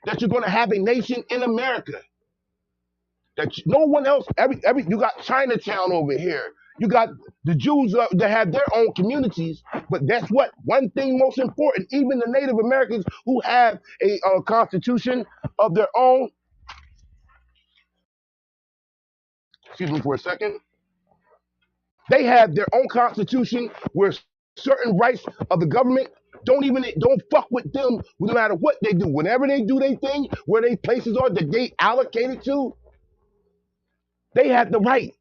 that you're going to have a nation in America that no one else, you got Chinatown over here. You got the Jews that have their own communities, but that's what one thing most important. Even the Native Americans who have a constitution of their own. Excuse me for a second. They have their own constitution where certain rights of the government don't fuck with them no matter what they do. Whenever they do their thing, where they places are that they allocated to, they have the right.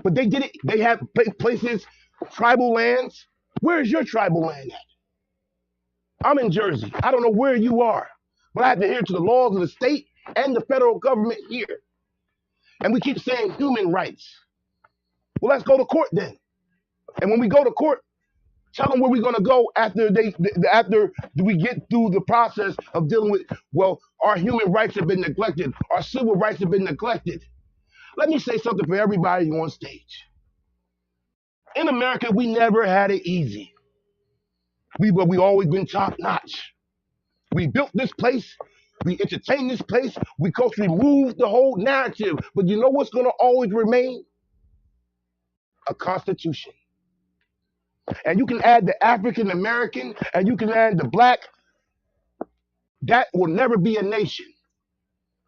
But they did it. They have places, tribal lands. Where's your tribal land at? I'm in Jersey. I don't know where you are, but I have to adhere to the laws of the state and the federal government here. And we keep saying human rights. Well, let's go to court then. And when we go to court, tell them where we're going to go after we get through the process of dealing with, well, our human rights have been neglected. Our civil rights have been neglected. Let me say something for everybody on stage. In America, we never had it easy. We always been top notch. We built this place. We entertain this place. We culturally moved the whole narrative. But you know what's going to always remain? A constitution. And you can add the African American and you can add the black. That will never be a nation,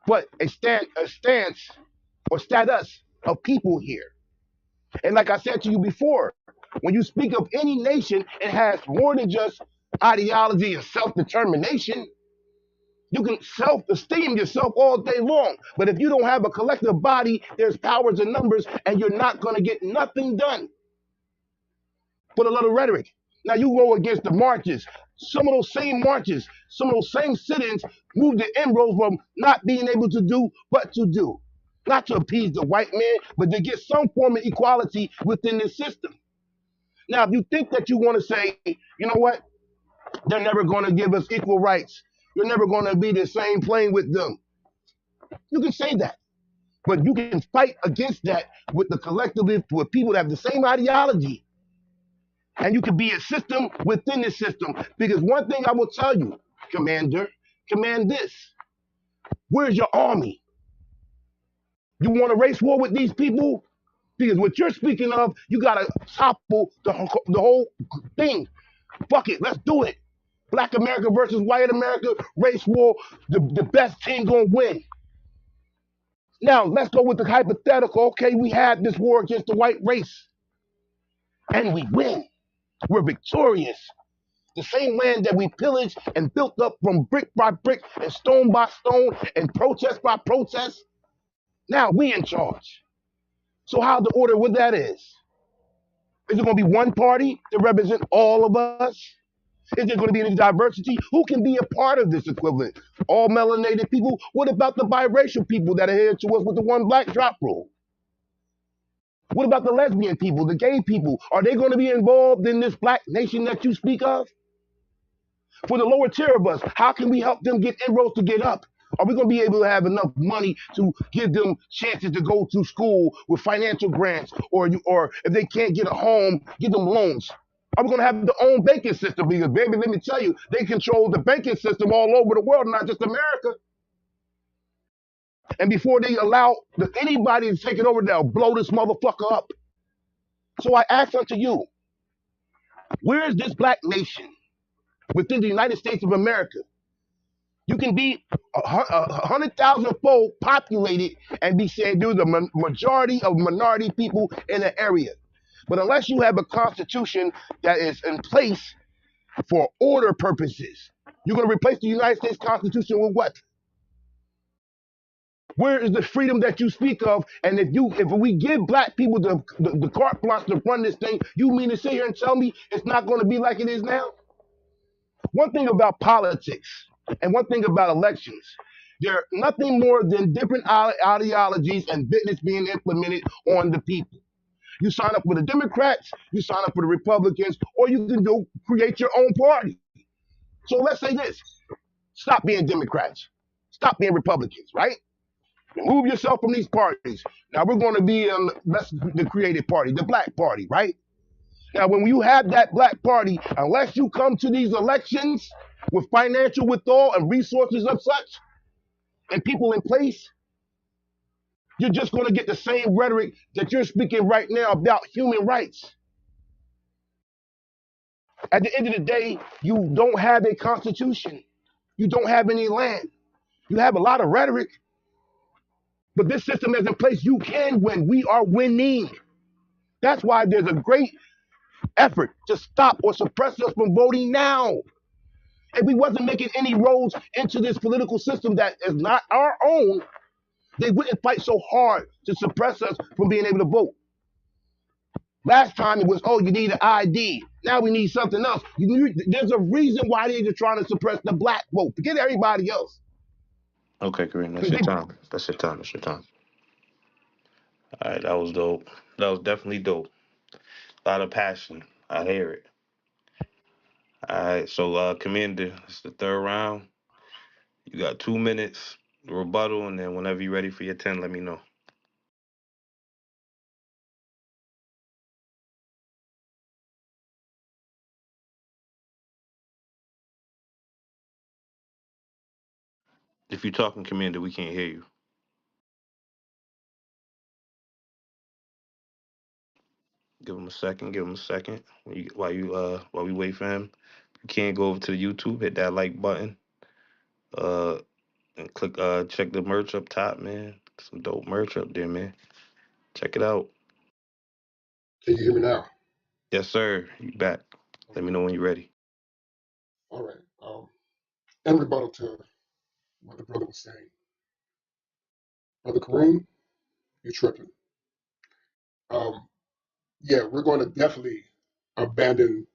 but a stance or status of people here. And like I said to you before, when you speak of any nation, it has more than just ideology and self-determination. You can self-esteem yourself all day long, but if you don't have a collective body, there's powers and numbers, and you're not going to get nothing done. Put a little rhetoric. Now you go against the marches. Some of those same marches, some of those same sit-ins move the inroads from not being able to do, but to do. Not to appease the white man, but to get some form of equality within this system. Now, if you think that you want to say, you know what, they're never going to give us equal rights. You're never going to be the same plane with them. You can say that. But you can fight against that with the collectively, with people that have the same ideology. And you can be a system within the system. Because one thing I will tell you, Commander, command this. Where's your army? You want a race war with these people? Because what you're speaking of, you got to topple the whole thing. Fuck it, let's do it. Black America versus white America, race war, the best team gonna win. Now, let's go with the hypothetical. Okay, we had this war against the white race. And we win. We're victorious. The same land that we pillaged and built up from brick by brick and stone by stone and protest by protest. Now we in charge. So how the order with that is? Is it going to be one party to represent all of us? Is there going to be any diversity? Who can be a part of this equivalent? All melanated people? What about the biracial people that adhere to us with the one black drop rule? What about the lesbian people, the gay people? Are they going to be involved in this black nation that you speak of? For the lower tier of us, how can we help them get inroads to get up? Are we going to be able to have enough money to give them chances to go to school with financial grants, or if they can't get a home, give them loans? Are we going to have their own banking system? Because, baby, let me tell you, they control the banking system all over the world, not just America. And before they allow anybody to take it over, they'll blow this motherfucker up. So I ask unto you, where is this black nation within the United States of America? You can be 100,000 fold populated and be said there's a majority of minority people in an area. But unless you have a constitution that is in place for order purposes, you're going to replace the United States Constitution with what? Where is the freedom that you speak of? And if we give black people the carte blanche to run this thing, you mean to sit here and tell me it's not going to be like it is now? One thing about politics and one thing about elections, they're nothing more than different ideologies and business being implemented on the people. You sign up for the Democrats, you sign up for the Republicans, or you can create your own party. So let's say this: stop being Democrats, stop being Republicans, right? Remove yourself from these parties. Now we're going to be the creative party, the black party, right? Now, when you have that black party, unless you come to these elections with financial withdrawal and resources of such, and people in place, you're just going to get the same rhetoric that you're speaking right now about human rights. At the end of the day, you don't have a constitution. You don't have any land. You have a lot of rhetoric, but this system is in place. You can win. We are winning. That's why there's a great effort to stop or suppress us from voting now. If we wasn't making any roads into this political system that is not our own, they wouldn't fight so hard to suppress us from being able to vote. Last time it was, oh, you need an ID. Now we need something else. There's a reason why they're trying to suppress the black vote. Forget everybody else. Okay, Kareem, that's your time. That's your time. That's your time. All right, that was dope. That was definitely dope. A lot of passion. I hear it. All right, so Commander, it's the third round. You got 2 minutes rebuttal, and then whenever you're ready for your 10, let me know. If you're talking, Commander, we can't hear you. Give him a second. Give him a second. While we wait for him, you can't go over to the YouTube, hit that like button, uh, and click check the merch up top, man. Some dope merch up there, man. Check it out. Can you hear me now? Yes, sir. You back. Let me know when you're ready. All right. In rebuttal to what the brother was saying, Brother Kareem, you're tripping. Um, yeah, we're going to definitely abandon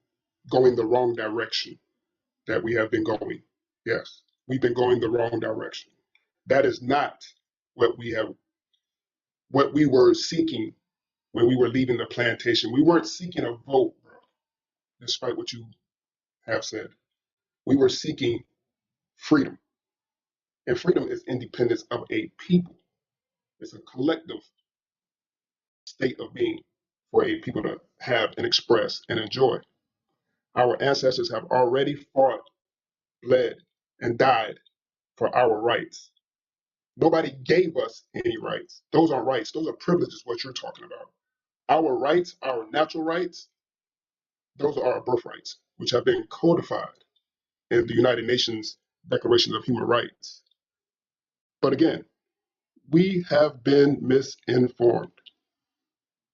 going the wrong direction that we have been going. Yes, we've been going the wrong direction. That is not what we were seeking when we were leaving the plantation. We weren't seeking a vote, bro, despite what you have said. We were seeking freedom. And freedom is independence of a people. It's a collective state of being for a people to have and express and enjoy. Our ancestors have already fought, bled, and died for our rights. Nobody gave us any rights. Those aren't rights. Those are privileges, what you're talking about. Our rights, our natural rights, those are our birthrights, which have been codified in the United Nations Declaration of Human Rights. But again, we have been misinformed.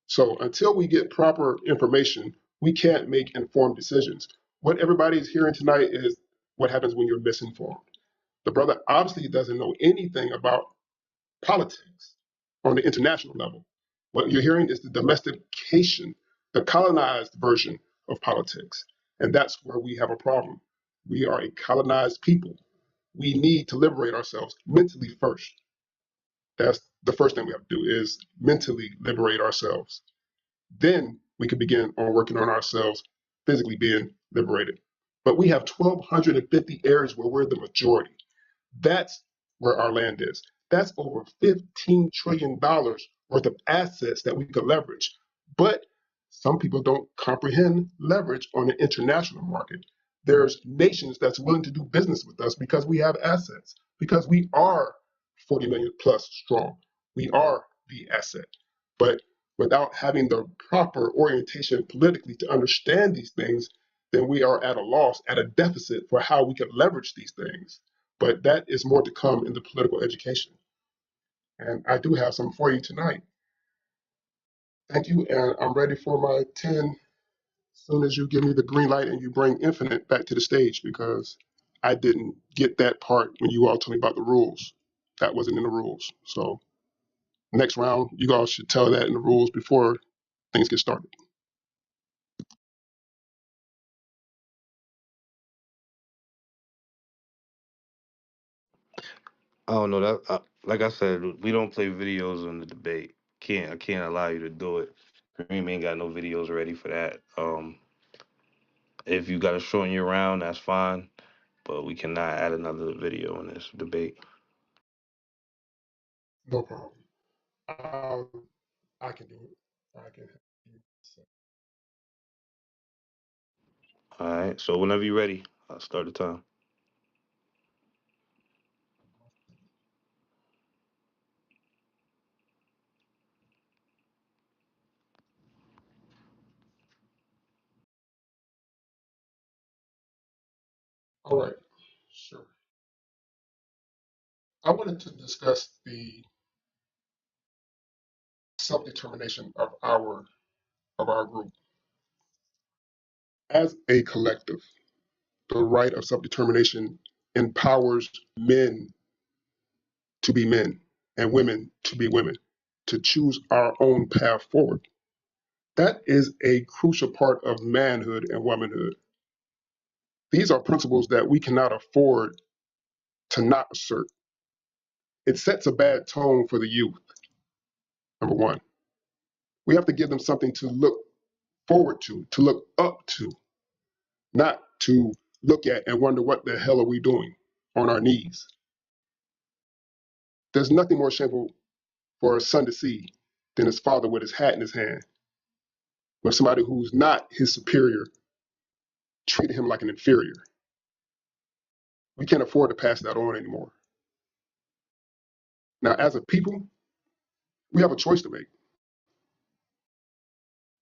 So until we get proper information, we can't make informed decisions. What everybody is hearing tonight is what happens when you're misinformed. The brother obviously doesn't know anything about politics on the international level. What you're hearing is the domestication, the colonized version of politics. And that's where we have a problem. We are a colonized people. We need to liberate ourselves mentally first. That's the first thing we have to do is mentally liberate ourselves. Then we can begin on working on ourselves physically being liberated. but we have 1,250 areas where we're the majority. That's where our land is. That's over $15 trillion worth of assets that we could leverage. But some people don't comprehend leverage on the international market. There's nations that's willing to do business with us because we have assets, because we are 40 million plus strong. We are the asset. But without having the proper orientation politically to understand these things, then we are at a loss, at a deficit for how we can leverage these things. But that is more to come in the political education. And I do have some for you tonight. Thank you, and I'm ready for my 10 as soon as you give me the green light and you bring Infinite back to the stage, because I didn't get that part when you all told me about the rules. That wasn't in the rules. So next round, you all should tell that in the rules before things get started. I don't know that. Like I said, we don't play videos on the debate. I can't allow you to do it. Kareem ain't got no videos ready for that. If you got to shorten your round, that's fine. But we cannot add another video in this debate. No problem. I can do it. I can. All right. So whenever you're ready, I'll start the time. All right. Sure. I wanted to discuss the self-determination of our group as a collective. The right of self-determination empowers men to be men and women to be women, to choose our own path forward. That is a crucial part of manhood and womanhood. These are principles that we cannot afford to not assert. It sets a bad tone for the youth, number one. We have to give them something to look forward to look up to, not to look at and wonder what the hell are we doing on our knees. There's nothing more shameful for a son to see than his father with his hat in his hand, where somebody who's not his superior treated him like an inferior. We can't afford to pass that on anymore. Now, as a people, we have a choice to make: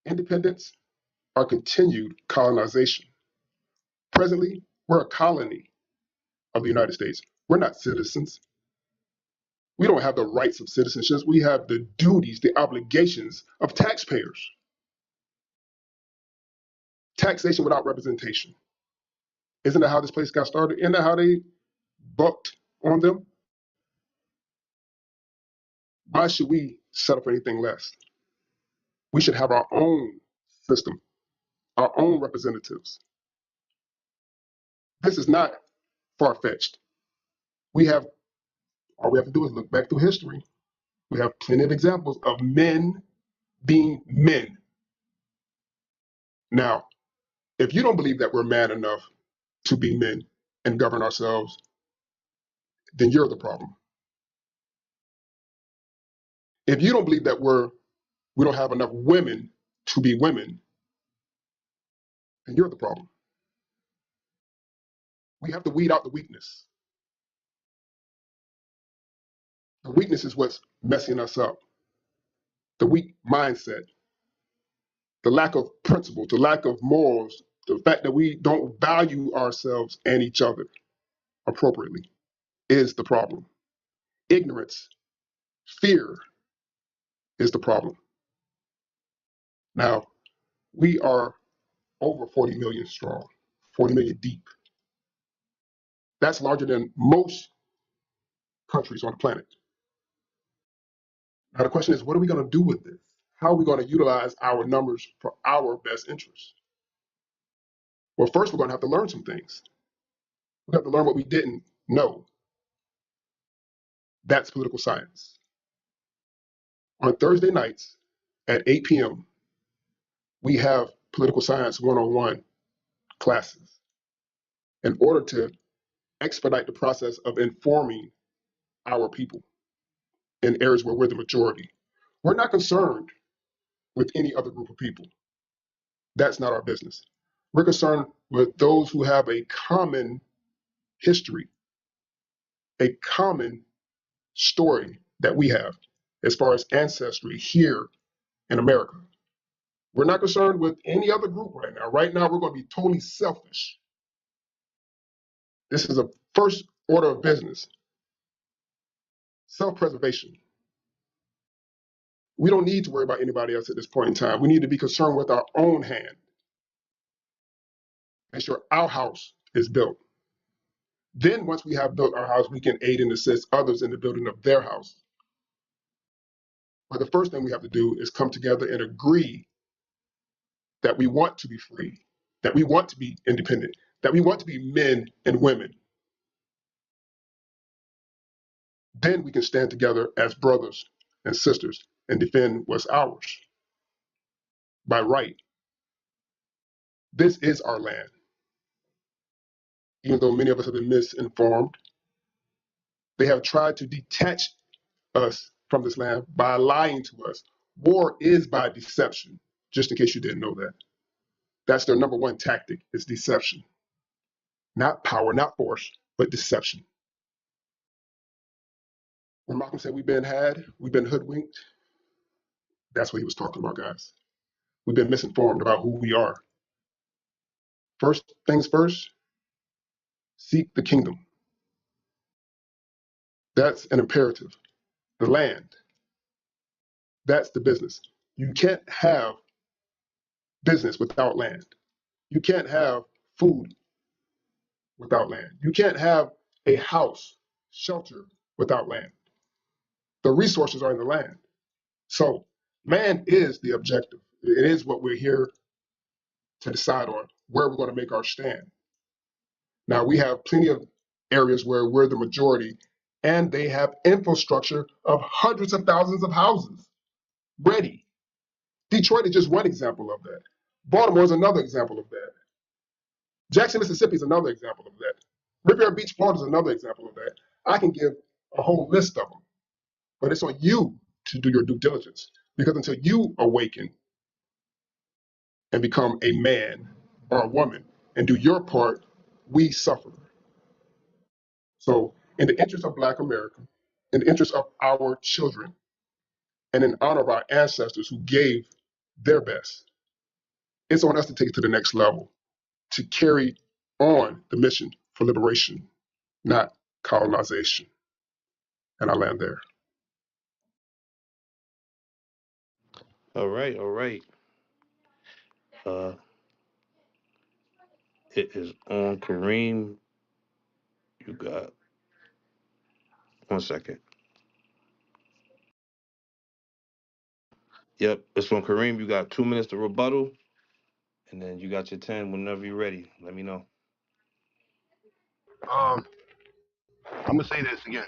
independence or continued colonization. Presently, we're a colony of the United States. We're not citizens. We don't have the rights of citizenship. We have the duties, the obligations of taxpayers. Taxation without representation. Isn't that how this place got started? Isn't that how they bucked on them? Why should we settle for anything less? We should have our own system, our own representatives. This is not far-fetched. We have, all we have to do is look back through history. We have plenty of examples of men being men. Now, if you don't believe that we're man enough to be men and govern ourselves, then you're the problem. If you don't believe that we don't have enough women to be women, then you're the problem. We have to weed out the weakness. The weakness is what's messing us up. The weak mindset, the lack of principles, the lack of morals, the fact that we don't value ourselves and each other appropriately is the problem. Ignorance, fear is the problem. Now, we are over 40 million strong, 40 million deep. That's larger than most countries on the planet. Now, the question is, what are we going to do with this? How are we going to utilize our numbers for our best interests? Well, first, we're going to have to learn some things. We have to learn what we didn't know. That's political science. On Thursday nights at 8 p.m., we have political science one-on-one classes. in order to expedite the process of informing our people in areas where we're the majority. We're not concerned with any other group of people. That's not our business. We're concerned with those who have a common history, a common story that we have as far as ancestry here in America. We're not concerned with any other group right now. Right now, we're going to be totally selfish. This is a first order of business, self-preservation. We don't need to worry about anybody else at this point in time. We need to be concerned with our own hand. Make sure our house is built. Then once we have built our house, we can aid and assist others in the building of their house. But the first thing we have to do is come together and agree that we want to be free, that we want to be independent, that we want to be men and women. Then we can stand together as brothers and sisters and defend what's ours by right. This is our land. Even though many of us have been misinformed, they have tried to detach us from this land by lying to us. War is by deception, just in case you didn't know that. That's their number one tactic, is deception. Not power, not force, but deception. When Malcolm said we've been hoodwinked, that's what he was talking about, guys. We've been misinformed about who we are. First things first, seek the kingdom. That's an imperative. The land, that's the business. You can't have business without land. You can't have food without land. You can't have a house, shelter without land. The resources are in the land. So land is the objective. It is what we're here to decide on, where we're going to make our stand. Now, we have plenty of areas where we're the majority, and they have infrastructure of hundreds of thousands of houses ready. Detroit is just one example of that. Baltimore is another example of that. Jackson, Mississippi is another example of that. Riviera Beach, Florida is another example of that. I can give a whole list of them, but it's on you to do your due diligence, because until you awaken and become a man or a woman and do your part, we suffer. So, in the interest of Black America, in the interest of our children, and in honor of our ancestors who gave their best, it's on us to take it to the next level, to carry on the mission for liberation, not colonization. And I land there. All right, all right. Uh, it is on Kareem. You got 1 second. Yep, it's on Kareem. You got 2 minutes to rebuttal, and then you got your 10 whenever you're ready. Let me know. I'm gonna say this again: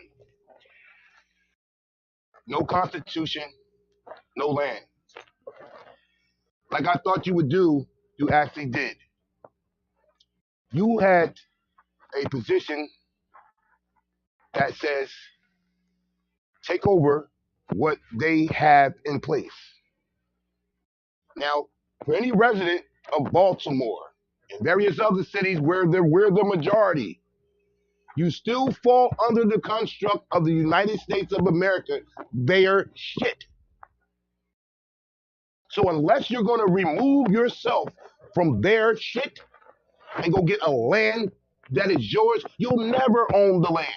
no constitution, no land. Like I thought you would do, you actually did. You had a position that says take over what they have in place. Now, for any resident of Baltimore and various other cities where we're the majority, you still fall under the construct of the United States of America. Their shit. So unless you're going to remove yourself from their shit and go get a land that is yours, you'll never own the land.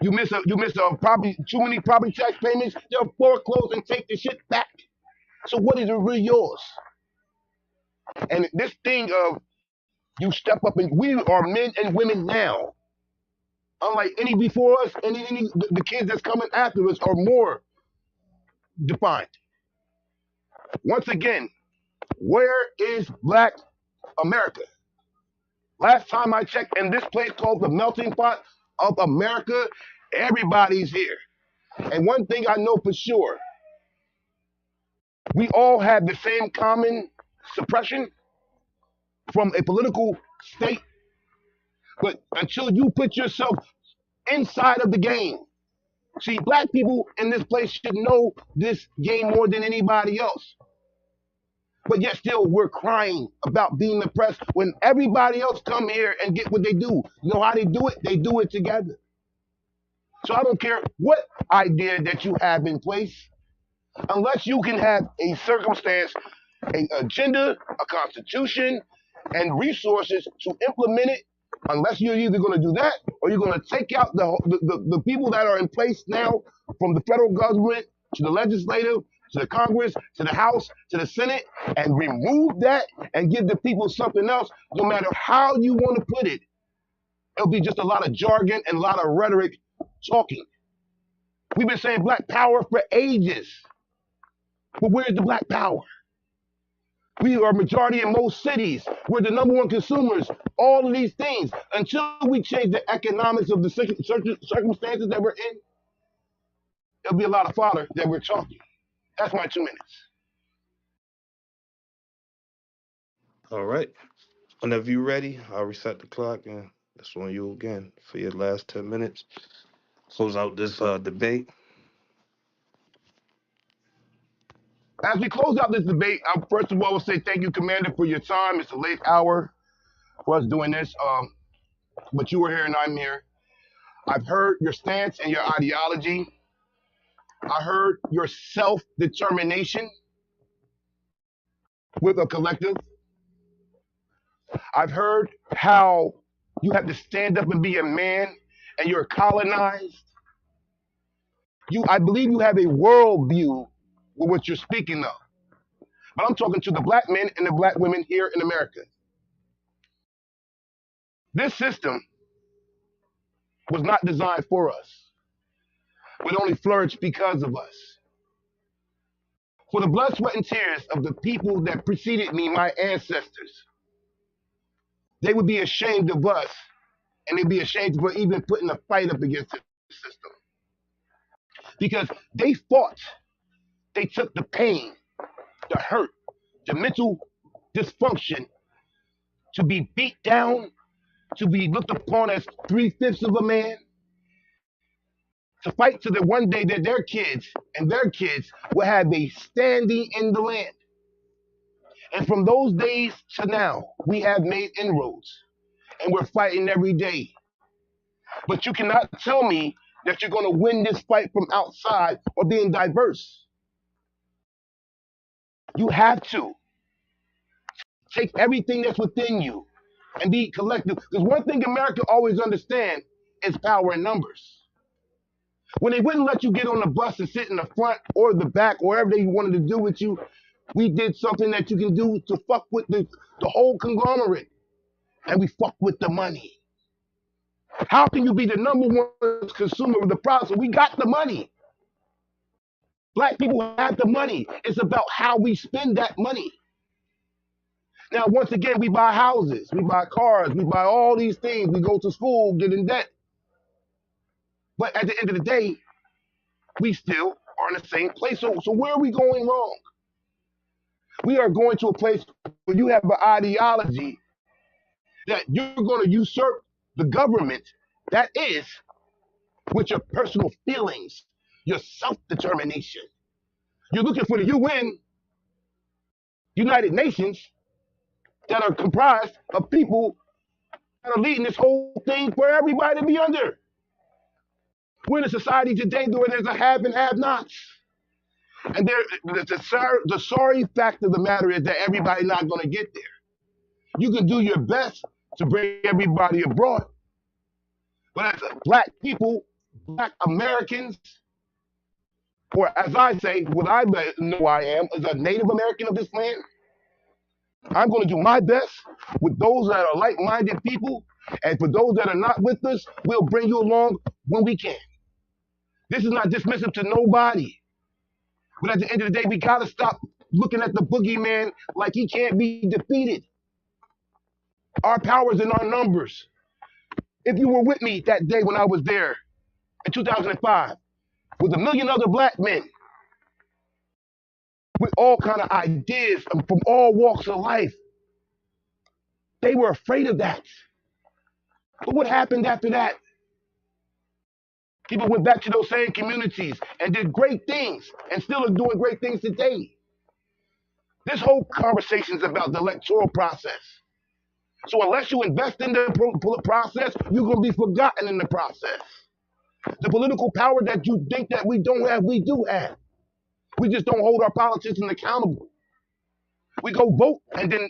You miss a property, too many property tax payments, they'll foreclose and take the shit back. So what is it really yours? And this thing of you step up and we are men and women now. Unlike any before us, and any the kids that's coming after us are more defined. Once again, where is Black America? Last time I checked, in this place called the melting pot of America, everybody's here. And one thing I know for sure, we all have the same common suppression from a political state But until you put yourself inside of the game, see, black people in this place should know this game more than anybody else. But yet still we're crying about being oppressed when everybody else come here and get what they do. You know how they do it? They do it together. So I don't care what idea that you have in place, unless you can have a circumstance, an agenda, a constitution, and resources to implement it, unless you're either going to do that or you're going to take out the people that are in place now, from the federal government to the legislative to the Congress to the House to the Senate, and remove that and give the people something else. No matter how you want to put it, it'll be just a lot of jargon and a lot of rhetoric talking. We've been saying black power for ages, but where's the black power? We are majority in most cities. We're the number one consumers. All of these things. Until we change the economics of the circumstances that we're in, there'll be a lot of fodder that we're talking. That's my 2 minutes. All right. Whenever you're ready, I'll reset the clock and that's on you again for your last 10 minutes. Close out this debate. As we close out this debate, I first of all will say thank you, Commander, for your time. It's a late hour for us doing this, but you were here and I'm here. I've heard your stance and your ideology. I heard your self-determination with a collective. I've heard how you have to stand up and be a man and you're colonized. I believe you have a worldview with what you're speaking of. But I'm talking to the black men and the black women here in America. This system was not designed for us, but only flourished because of us. For the blood, sweat, and tears of the people that preceded me, my ancestors, they would be ashamed of us, and they'd be ashamed for even putting a fight up against the system. Because they fought, they took the pain, the hurt, the mental dysfunction to be beat down, to be looked upon as 3/5 of a man, to fight to the one day that their kids and their kids will have a standing in the land. And from those days to now, we have made inroads and we're fighting every day. But you cannot tell me that you're going to win this fight from outside or being diverse. You have to take everything that's within you and be collective. Because one thing America always understands is power in numbers. When they wouldn't let you get on the bus and sit in the front or the back, or whatever they wanted to do with you, we did something that you can do to fuck with the whole conglomerate. And we fuck with the money. How can you be the number one consumer of the product? So we got the money. Black people have the money. It's about how we spend that money. Now, once again, we buy houses, we buy cars, we buy all these things. We go to school, get in debt. But at the end of the day, we still are in the same place. So where are we going wrong? We are going to a place where you have an ideology that you're going to usurp the government that is with your personal feelings, your self-determination. You're looking for the UN, United Nations, that are comprised of people that are leading this whole thing for everybody to be under. We're in a society today where there's a have and have nots. And the sorry fact of the matter is that everybody's not going to get there. You can do your best to bring everybody abroad. But as black people, black Americans, or as I say, what I know I am, as a Native American of this land, I'm going to do my best with those that are like-minded people. And for those that are not with us, we'll bring you along when we can. This is not dismissive to nobody. But at the end of the day, we got to stop looking at the boogeyman like he can't be defeated. Our power is in our numbers. If you were with me that day when I was there in 2005 with a million other black men with all kind of ideas from all walks of life, they were afraid of that. But what happened after that? People went back to those same communities and did great things and still are doing great things today. This whole conversation is about the electoral process. So unless you invest in the process, you're going to be forgotten in the process. The political power that you think that we don't have, we do have. We just don't hold our politicians accountable. We go vote and then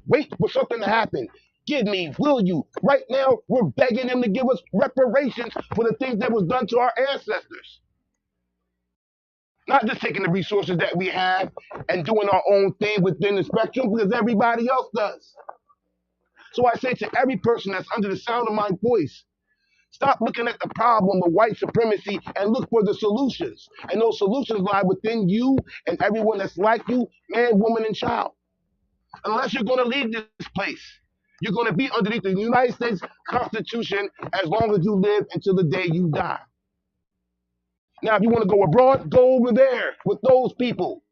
wait for something to happen. Give me, will you? Right now, we're begging them to give us reparations for the things that was done to our ancestors. Not just taking the resources that we have and doing our own thing within the spectrum because everybody else does. So I say to every person that's under the sound of my voice, stop looking at the problem of white supremacy and look for the solutions. And those solutions lie within you and everyone that's like you, man, woman, and child. Unless you're going to leave this place, you're going to be underneath the United States Constitution as long as you live until the day you die. Now, if you want to go abroad, go over there with those people.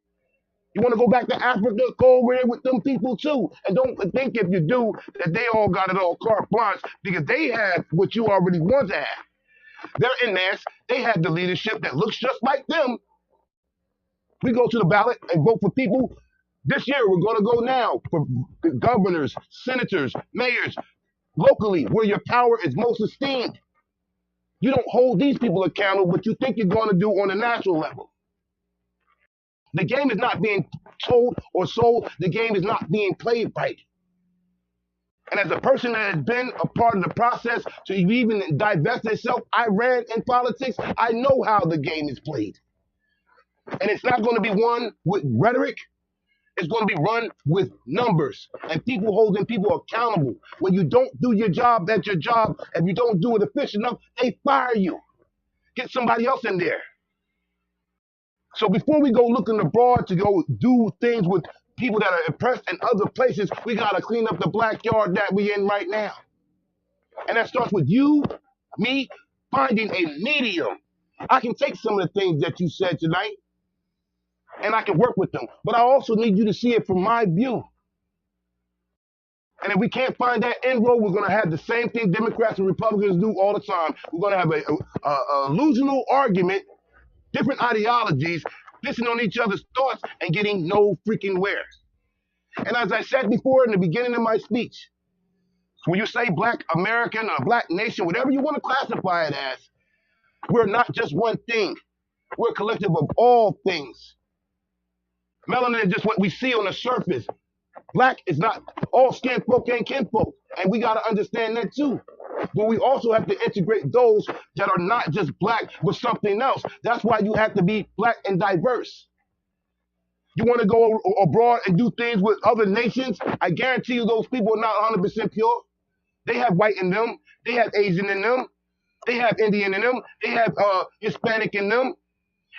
You want to go back to Africa, go over there with them people too. And don't think if you do that they all got it all carte blanche because they have what you already want to have. They're in mass. They have the leadership that looks just like them. We go to the ballot and vote for people. This year, we're going to go now for governors, senators, mayors, locally, where your power is most esteemed. You don't hold these people accountable, but you think you're going to do on a national level. The game is not being told or sold. The game is not being played right. And as a person that has been a part of the process to even divest itself, I ran in politics. I know how the game is played. And it's not going to be won with rhetoric. It's going to be run with numbers and people holding people accountable. When you don't do your job, that's your job. If you don't do it efficient enough, they fire you. Get somebody else in there. So before we go looking abroad to go do things with people that are oppressed in other places, we got to clean up the backyard that we in right now. And that starts with you, me, finding a medium. I can take some of the things that you said tonight and I can work with them. But I also need you to see it from my view. And if we can't find that end road, we're going to have the same thing Democrats and Republicans do all the time. We're going to have a illusional argument, different ideologies, listening on each other's thoughts and getting no freaking where. And as I said before in the beginning of my speech, when you say Black American or Black nation, whatever you want to classify it as, we're not just one thing. We're a collective of all things. Melanin is just what we see on the surface. Black is not all skin folk ain't kinfolk. And we got to understand that too. But we also have to integrate those that are not just black with something else. That's why you have to be black and diverse. You want to go abroad and do things with other nations? I guarantee you those people are not 100% pure. They have white in them. They have Asian in them. They have Indian in them. They have Hispanic in them.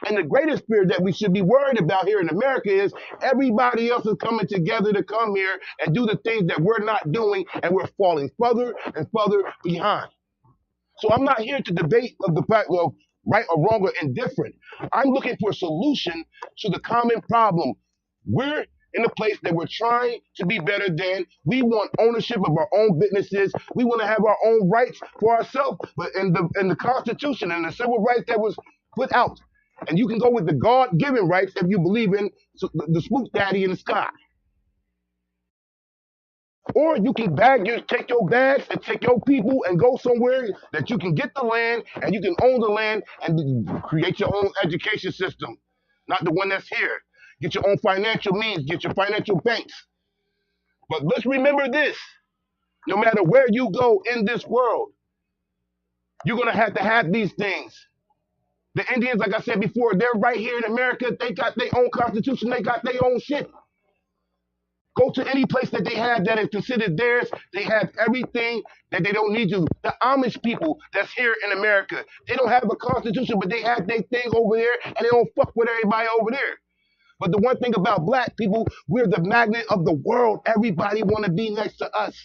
And the greatest fear that we should be worried about here in America is everybody else is coming together to come here and do the things that we're not doing, and we're falling further and further behind. So I'm not here to debate of the fact of right or wrong or indifferent. I'm looking for a solution to the common problem. We're in a place that we're trying to be better than. We want ownership of our own businesses. We want to have our own rights for ourselves. But in the Constitution and the civil rights that was put out, and you can go with the God-given rights if you believe in the spook daddy in the sky. Or you can take your bags and take your people and go somewhere that you can get the land and you can own the land and create your own education system, not the one that's here. Get your own financial means, get your financial banks. But let's remember this, no matter where you go in this world, you're going to have these things. The Indians, like I said before, they're right here in America. They got their own constitution. They got their own shit. Go to any place that they have that is considered theirs. They have everything that they don't need to. The Amish people that's here in America, they don't have a constitution, but they have their thing over there, and they don't fuck with everybody over there. But the one thing about black people, we're the magnet of the world. Everybody want to be next to us.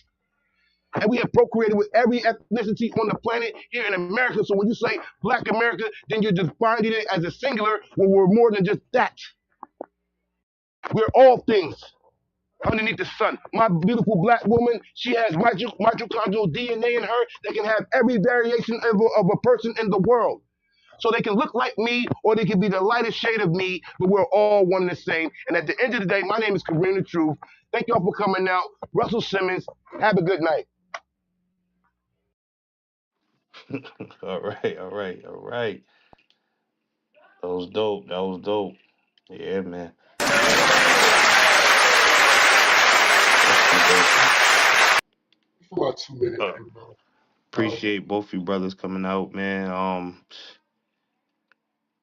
And we have procreated with every ethnicity on the planet here in America. So when you say Black America, then you're just finding it as a singular when we're more than just that. We're all things. underneath the sun. My beautiful black woman, she has mitochondrial DNA in her that can have every variation of a person in the world. So they can look like me or they can be the lightest shade of me, but we're all one and the same. And at the end of the day, my name is Kareem the Truth. Thank y'all for coming out. Russell Simmons, have a good night. All right, all right, all right. That was dope. That was dope. Yeah, man. Definitely dope. For about 2 minutes, Uh, bro. appreciate both you brothers coming out, man.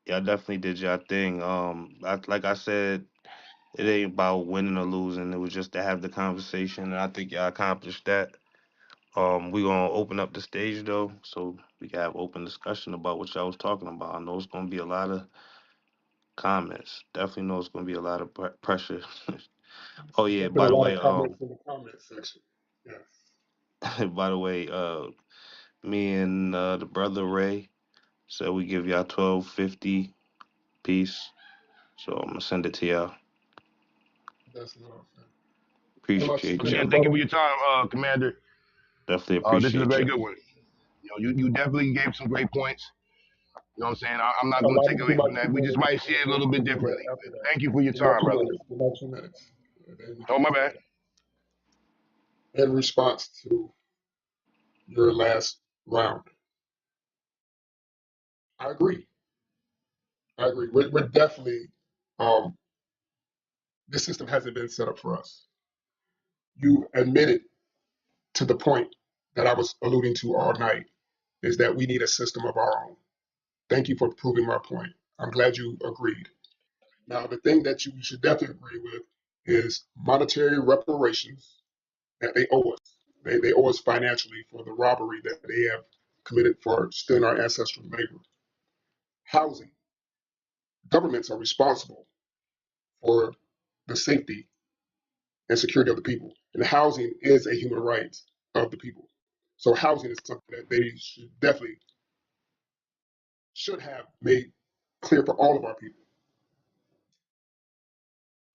Y'all definitely did your thing. Like I said, it ain't about winning or losing. It was just to have the conversation, and I think y'all accomplished that. We gonna open up the stage though, so we can have open discussion about what y'all was talking about. I know it's gonna be a lot of comments. Definitely know it's gonna be a lot of pressure. Oh yeah, There's been by a the lot way, of comments in the comment section. Yes. by the way, me and the brother Ray said we give y'all 12.50 piece. So I'm gonna send it to y'all. That's love, man. How about you, Appreciate Commander y'all. Again, thank you Brother? for your time, Commander. Definitely This is a appreciate very y'all. good one. You definitely gave some great points. You know what I'm saying? I'm not going to Allow me take to do away my from that. We just 2 minutes, might see and it a then little bit we'll go differently. after that. Thank you for your Give my time, two brother. minutes. Give my 2 minutes. And then we Oh, can my move bad. on. In response to your last round, I agree. I agree. We're definitely, um, this system hasn't been set up for us. You admitted to the point that I was alluding to all night is that we need a system of our own. Thank you for proving my point. I'm glad you agreed. Now, the thing that you should definitely agree with is monetary reparations that they owe us. They owe us financially for the robbery that they have committed for stealing our ancestral labor. Housing. Governments are responsible for the safety and security of the people. And housing is a human right of the people. So housing is something that they should have made clear for all of our people.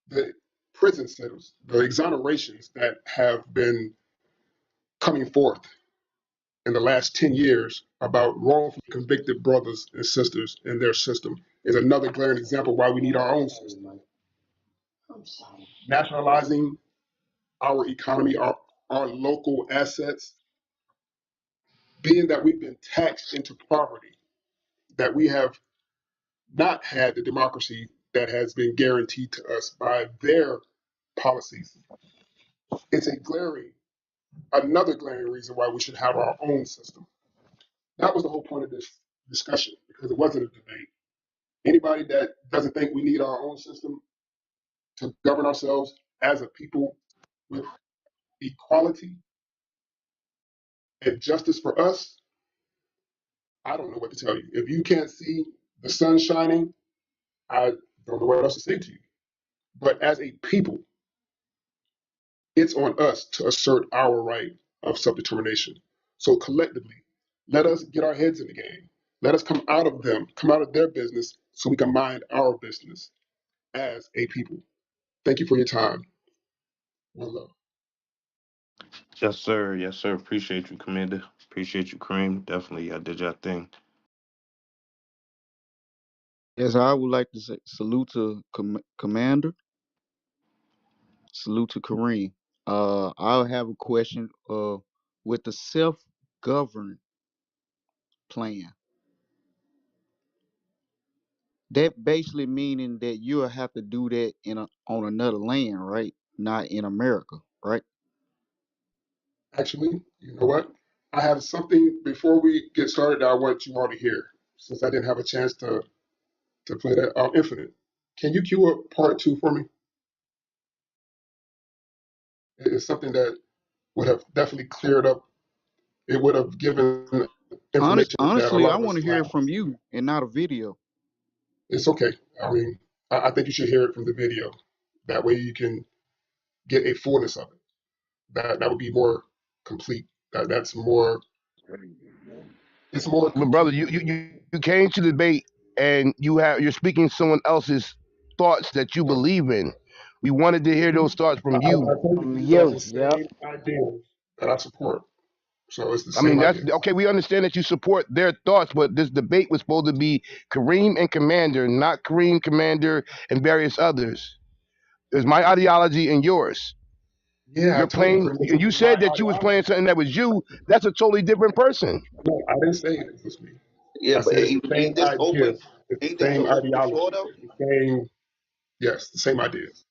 The prison centers, the exonerations that have been coming forth in the last 10 years about wrongfully convicted brothers and sisters in their system is another glaring example why we need our own system. Nationalizing our economy, our local assets, being that we've been taxed into poverty, that we have not had the democracy that has been guaranteed to us by their policies. It's another glaring reason why we should have our own system. That was the whole point of this discussion because it wasn't a debate. Anybody that doesn't think we need our own system to govern ourselves as a people with equality and justice for us, I don't know what to tell you. If you can't see the sun shining, I don't know what else to say to you. But as a people, it's on us to assert our right of self determination. So collectively, let us get our heads in the game. Let us come out of them, come out of their business so we can mind our business as a people. Thank you for your time. One love. Yes, sir. Yes, sir. Appreciate you, Commander. Appreciate you, Kareem. Definitely, I did your thing. Yes, I would like to say salute to Commander, salute to Kareem. I'll have a question. With the self-govern plan, that basically meaning that you'll have to do that on another land, right? Not in America, right? Actually, you know what? I have something before we get started that I want you all to hear, since I didn't have a chance to play that Infinite. Can you cue up part two for me? It's something that would have definitely cleared up. It would have given information that a Honestly, lot I of want us to hear lack. it from you and not a video. It's okay. I mean, I think you should hear it from the video. That way you can get a fullness of it. That would be more complete. That's more. It's more But brother, complete. you came to the debate and you're speaking someone else's thoughts that you believe in. We wanted to hear those thoughts from you. I told you From these are you, the yep. same ideas that I support. So it's the I mean, same that's ideas. okay. We understand that you support their thoughts, but this debate was supposed to be Kareem and Commander, not Kareem, Commander, and various others. It's my ideology and yours. Yeah, I You're told you playing, pretty much and this you is my said that you was playing ideology. something that was you. That's a totally different person. No, I didn't say it was me. Yeah, I but said it's the same ain't this open? ideas. It's Ain't the this same an open floor ideology. though? It's the same, yes, the same ideas.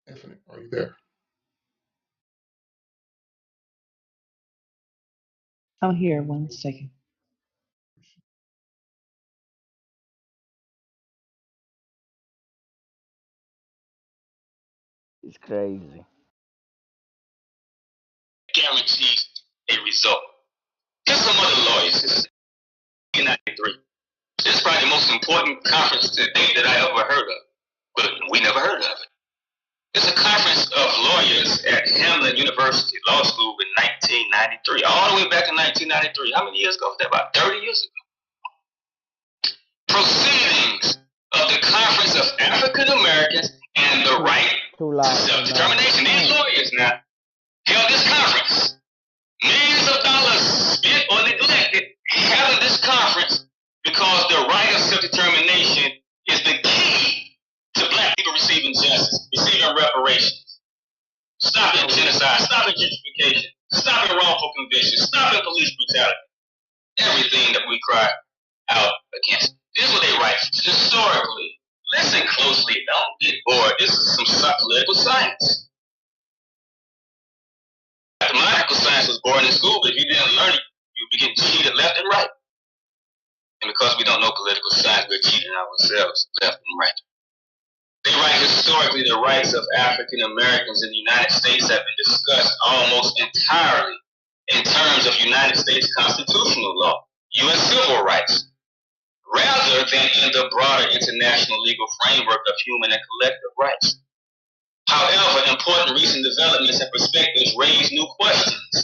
Infinite, are you there? I'm here. One second. It's crazy. Guarantees a result. Here's some other lawyers. This is 1993. This is probably the most important conference to date that I ever heard of, but we never heard of it. It's a conference of lawyers at Hamlin University Law School in 1993, all the way back in 1993. How many years ago was that? About 30 years ago. Proceedings of the Conference of African Americans and the Right Too to loud, too loud. Self-Determination. These lawyers now held this conference. Millions of dollars spent or neglected having this conference because the right of self-determination is the key to black people receiving justice, receiving reparations, stopping genocide, stopping gentrification, stopping wrongful convictions, stopping police brutality, everything that we cry out against. This is what they write historically. Listen closely, don't get bored. This is some political science. Mathematical science was born in school, but if you didn't learn it, you'd be getting cheated left and right. And because we don't know political science, we're cheating ourselves left and right. They write historically the rights of African Americans in the United States have been discussed almost entirely in terms of United States constitutional law, U.S. civil rights, rather than in the broader international legal framework of human and collective rights. However, important recent developments and perspectives raise new questions.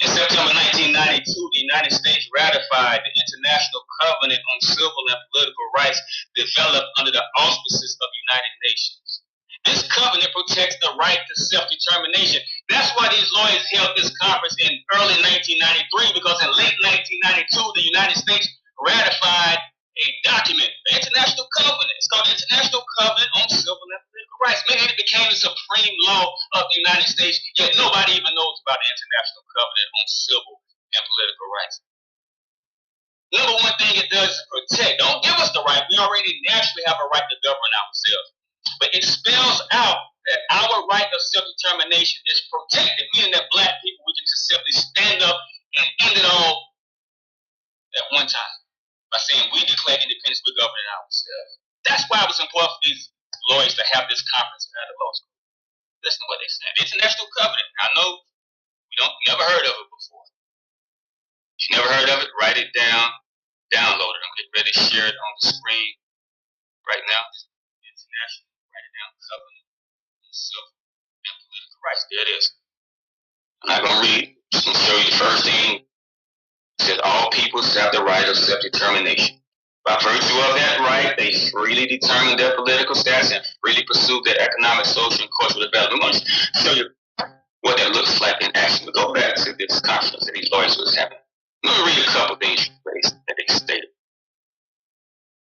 In September 1992, the United States ratified the International Covenant on Civil and Political Rights developed under the auspices of the United Nations. This covenant protects the right to self-determination. That's why these lawyers held this conference in early 1993, because in late 1992, the United States ratified a document, the International Covenant. It's called the International Covenant on Civil and Political Rights. Meaning it became the supreme law of the United States, yet nobody even knows about the International Covenant on Civil and Political Rights. Number one thing it does is protect. Don't give us the right. We already naturally have a right to govern ourselves. But it spells out that our right of self-determination is protected, meaning that black people, we can just simply stand up and end it all at one time by saying we declare independence, we're governing ourselves. That's why it was important for these lawyers to have this conference at the law school. Listen to what they said. The International Covenant. I know we don't never heard of it before. If you never heard of it, write it down, download it. I'm getting ready to share it on the screen right now. International, write it down, Covenant on Civil and Political Rights. There it is. I'm not gonna read. Just gonna show you the first thing. It says all peoples have the right of self-determination. By virtue of that right, they freely determine their political status and freely pursue their economic, social, and cultural development. I'm going to show you what that looks like in action. But go back to this conference that these lawyers was having. Let me read a couple things that they stated.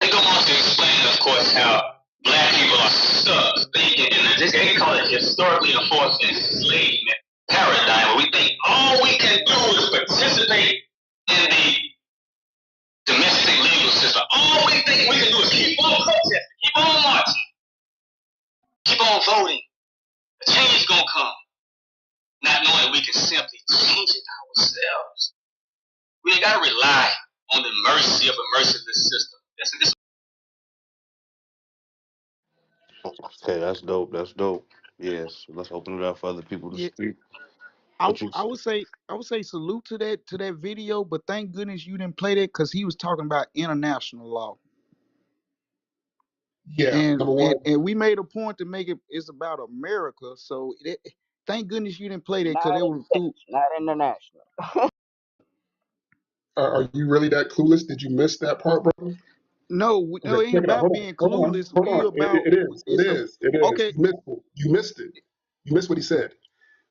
They go on to explain, of course, how black people are stuck thinking in they call it historically enforced enslavement paradigm, where we think all we can do is participate in the domestic legal system. All we think we can do is keep on protesting, keep on marching, keep on voting. The change is gonna come. Not knowing we can simply change it ourselves. We ain't gotta rely on the mercy of a merciless system. Listen, this Okay, that's dope. That's dope. Yes, let's open it up for other people to Yeah, speak. I What you? I would say salute to that video, but thank goodness you didn't play that because he was talking about international law. Yeah, number one, And we made a point to make it's about America. So thank goodness you didn't play that because Not they would through. not international. are you really that clueless? Did you miss that part, brother? No, no, Okay, it ain't check it out. about Hold on, being hold on, clueless. hold We on. about It is, it it's a is, it is. okay. You missed it. You missed it. You missed what he said.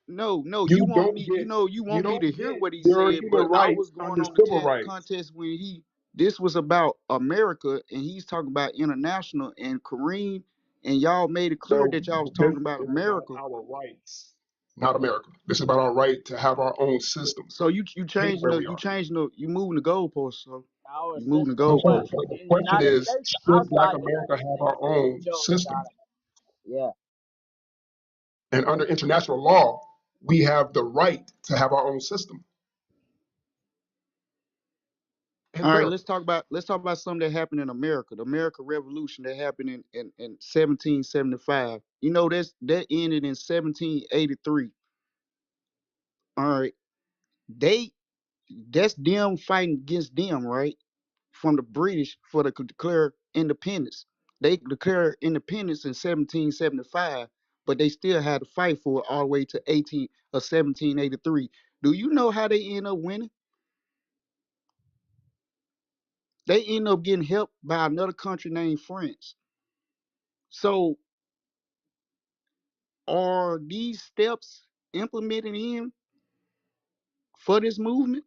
No, no, You you want don't me, get, you you want me don't to hear get what he your said, human but I rights was going under on the civil rights. contest when this was about America and he's talking about international and Kareem and y'all made it clear So that y'all was this talking about is about America. our rights, not America. This is about our right to have our own system So you changing anywhere the we are. you moving the goalposts, so Our you moving the system, No, but sir. goalposts. The in the question United is, States, should Black outside the America United have States, our own we don't system? gotta. Yeah. And under international law, we have the right to have our own system in All right, America. let's talk about something that happened in America. The American Revolution that happened in 1775. You know that ended in 1783. All right. They that's them fighting against them, right? From the British for the declare independence. They declared independence in 1775, but they still had to fight for it all the way to 1783. Do you know how they end up winning? They end up getting helped by another country named France. So are these steps implemented in for this movement?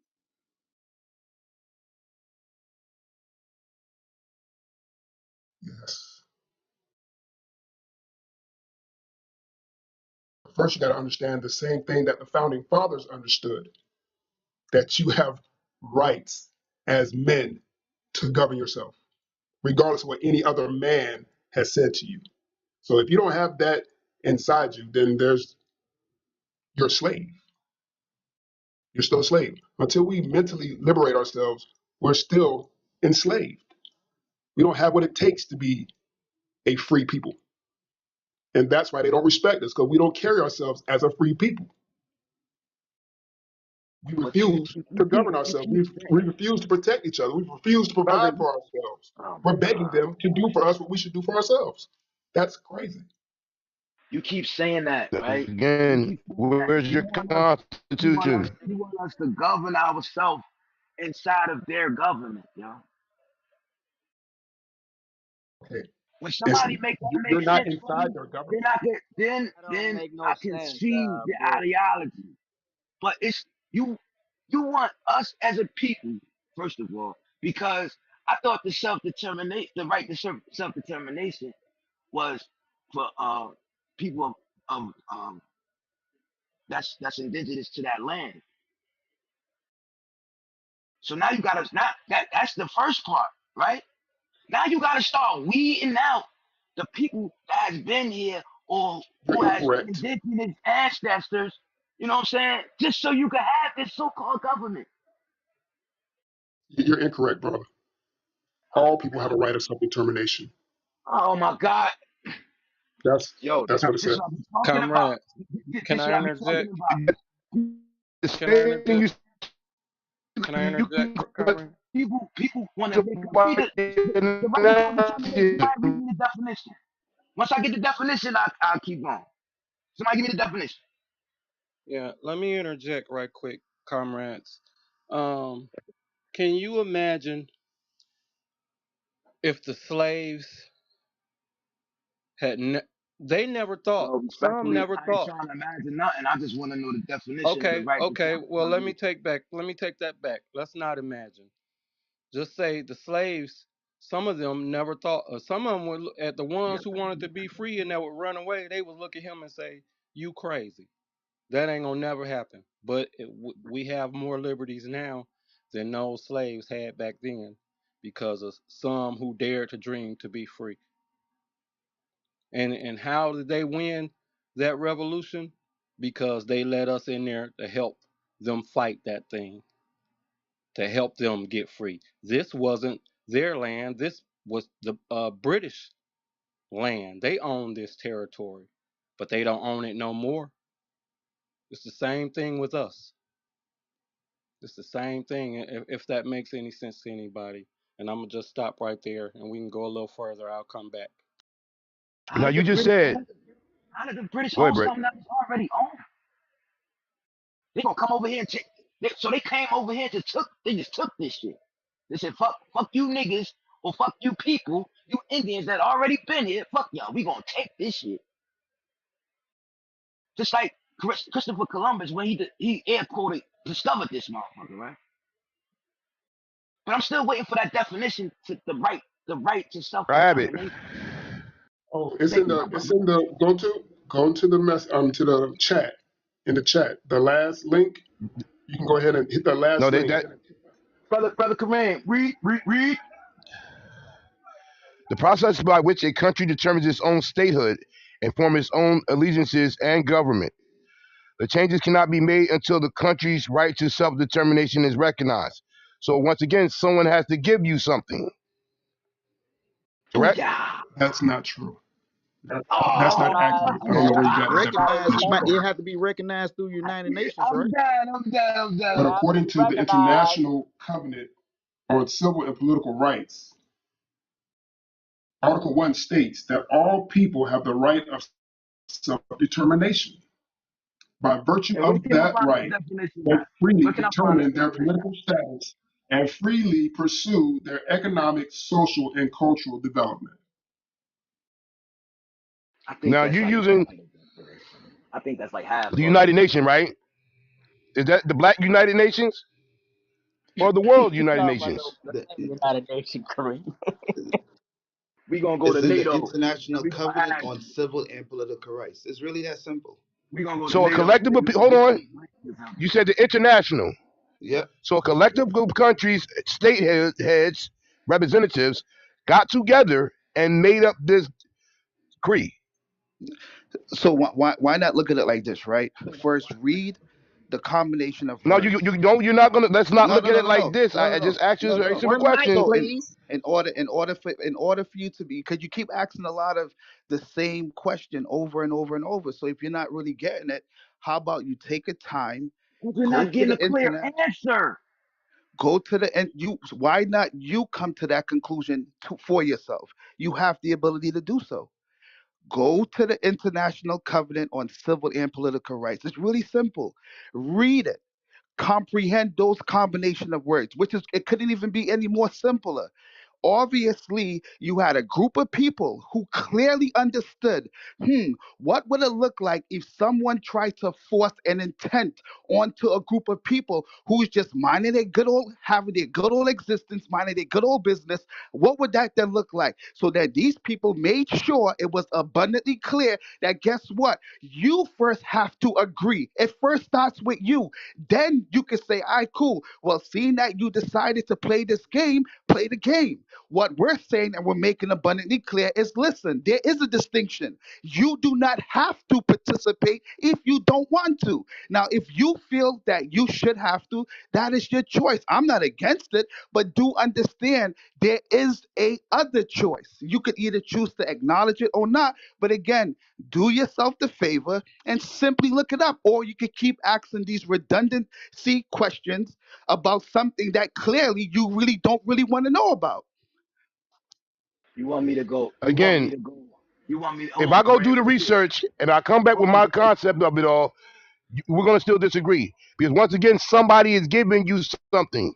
Yes. First, you got to understand the same thing that the founding fathers understood, that you have rights as men to govern yourself, regardless of what any other man has said to you. So if you don't have that inside you, then you're a slave. You're still a slave. Until we mentally liberate ourselves, we're still enslaved. We don't have what it takes to be a free people. And that's why they don't respect us, because we don't carry ourselves as a free people. We But you, refuse you, to you keep govern you ourselves. keep We refuse to protect each other. We refuse to brother. provide for ourselves. Oh my We're begging God. them to do for us what we should do for ourselves. That's crazy. You keep saying that, right? You Again, keep saying that. where's your Constitution? You want us to govern ourselves inside of their government, yo. Okay. When And somebody make that you're make not sense for inside me, their then government. I can That don't then make no I can sense, see the bro. ideology. But it's you you want us as a people, first of all, because I thought the self determination, the right to self determination, was for people of that's indigenous to that land. So now you gotta not that's the first part, right? Now you gotta start weeding out the people that has been here or You're who has incorrect. indigenous ancestors, you know what I'm saying? Just so you can have this so-called government. You're incorrect, brother. Oh All my people have a God. right of self-determination. Oh my God. That's Yo, that's what it This says. what I'm talking about. Comrade, can This I what I be talking interject? about. The Can I same thing interject? you Can I you interject, can Comrade? People want to make up. See, white the right to self-determination. Somebody read me the definition. Once I get the definition, I'll keep going. Somebody give me the definition. Yeah, let me interject right quick, comrades. Um, can you imagine if the slaves had they never thought, Well, some respectfully, never I ain't thought. trying to imagine nothing. I just want to know the definition of the Okay, right to okay, well self-determination. let me take that back. Let's not imagine. Just say the slaves, some of them never thought, or some of them were at the Yeah, ones who wanted to be free and that would run away, they would look at him and say, "You crazy." That ain't gonna never happen. But we have more liberties now than those slaves had back then because of some who dared to dream to be free. And how did they win that revolution? Because they let us in there to help them fight that thing, to help them get free. This wasn't their land. This was the British land. They own this territory, but they don't own it no more. It's the same thing with us. It's the same thing, if that makes any sense to anybody. And I'm gonna just stop right there, and we can go a little further. I'll come back. How Now did the you just British said, own? How did the British go own ahead, Brett. something that was already owned? They gonna come over here and take. So they came over here to took. They just took this shit. They said, "Fuck you niggas. Well, fuck you people, you Indians that already been here. Fuck y'all. We gonna take this shit. Just like Christopher Columbus when he air quoted discovered this motherfucker, right? But I'm still waiting for that definition to the right to self Grab it. determination. Oh, Thank you, my it's brother. in the go to the to the chat in the chat. The last link. You can go ahead and hit that No, last they link. that Brother Kareem, read. the process by which a country determines its own statehood and forms its own allegiances and government. The changes cannot be made until the country's right to self-determination is recognized. So once again, someone has to give you something. Correct? Booyah! That's not true. That's not Oh, Recognize accurate. I It don't know have where to you be got that recognized. definition It from. have to be recognized through United Nations, I'm right? done. I'm done. I'm it But done. has to according be to the recognized. International Covenant on Civil and Political Rights, Article 1 states that all people have the right of self-determination. By virtue And where of can I that find that right, definition they at? freely Where can I find determine that their definition political status and freely pursue their economic, social, and cultural development. at? I think Now that's you're like using half of the definition. I think that's like half the of it. United Nations, right? Is that the Black United Nations or the World You United talking about Nations? the The, United Nations, Kareem? We gonna go to it's in the NATO and International we gonna Covenant ask. on Civil and Political Rights. It's really that simple. We gonna go to So a NATO and collective they of, gonna hold get on, some rights of you said the international. Yep. So a collective group of countries, state heads, representatives got together and made up this creed. So why not look at it like this, right? First, read the combination of No, words. you don't. You're not gonna. Let's not No, look no, at no, it no, like no, this. no, I no, just no, asked you a no, very no. simple One mic, question. So please. in order for you to be, because you keep asking a lot of the same question over and over and over. So if you're not really getting it, how about you take a time, But you're go not to getting the a clear internet, answer. go to the and you. Why not you come to that conclusion for yourself? You have the ability to do so. Go to the International Covenant on Civil and Political Rights. It's really simple. Read it, comprehend those combination of words, which is it couldn't even be any more simpler. Obviously you had a group of people who clearly understood, what would it look like if someone tried to force an intent onto a group of people who's just minding their good old, having their good old existence, minding their good old business? What would that then look like? So that these people made sure it was abundantly clear that guess what? You first have to agree. It first starts with you. Then you can say, all right, cool. Well, seeing that you decided to play this game, play the game. What we're saying and we're making abundantly clear is listen, there is a distinction. You do not have to participate if you don't want to. Now, if you feel that you should have to, that is your choice. I'm not against it, but do understand there is a other choice. You could either choose to acknowledge it or not. But again, do yourself the favor and simply look it up. Or you could keep asking these redundancy questions about something that clearly you really don't really want to know about. You want me to go? You want me Again, to go? You want me? Hold if on, I go Kareem. do the research and I come back Hold with on, my Kareem. concept of it all, we're gonna still disagree because once again, somebody is giving you something.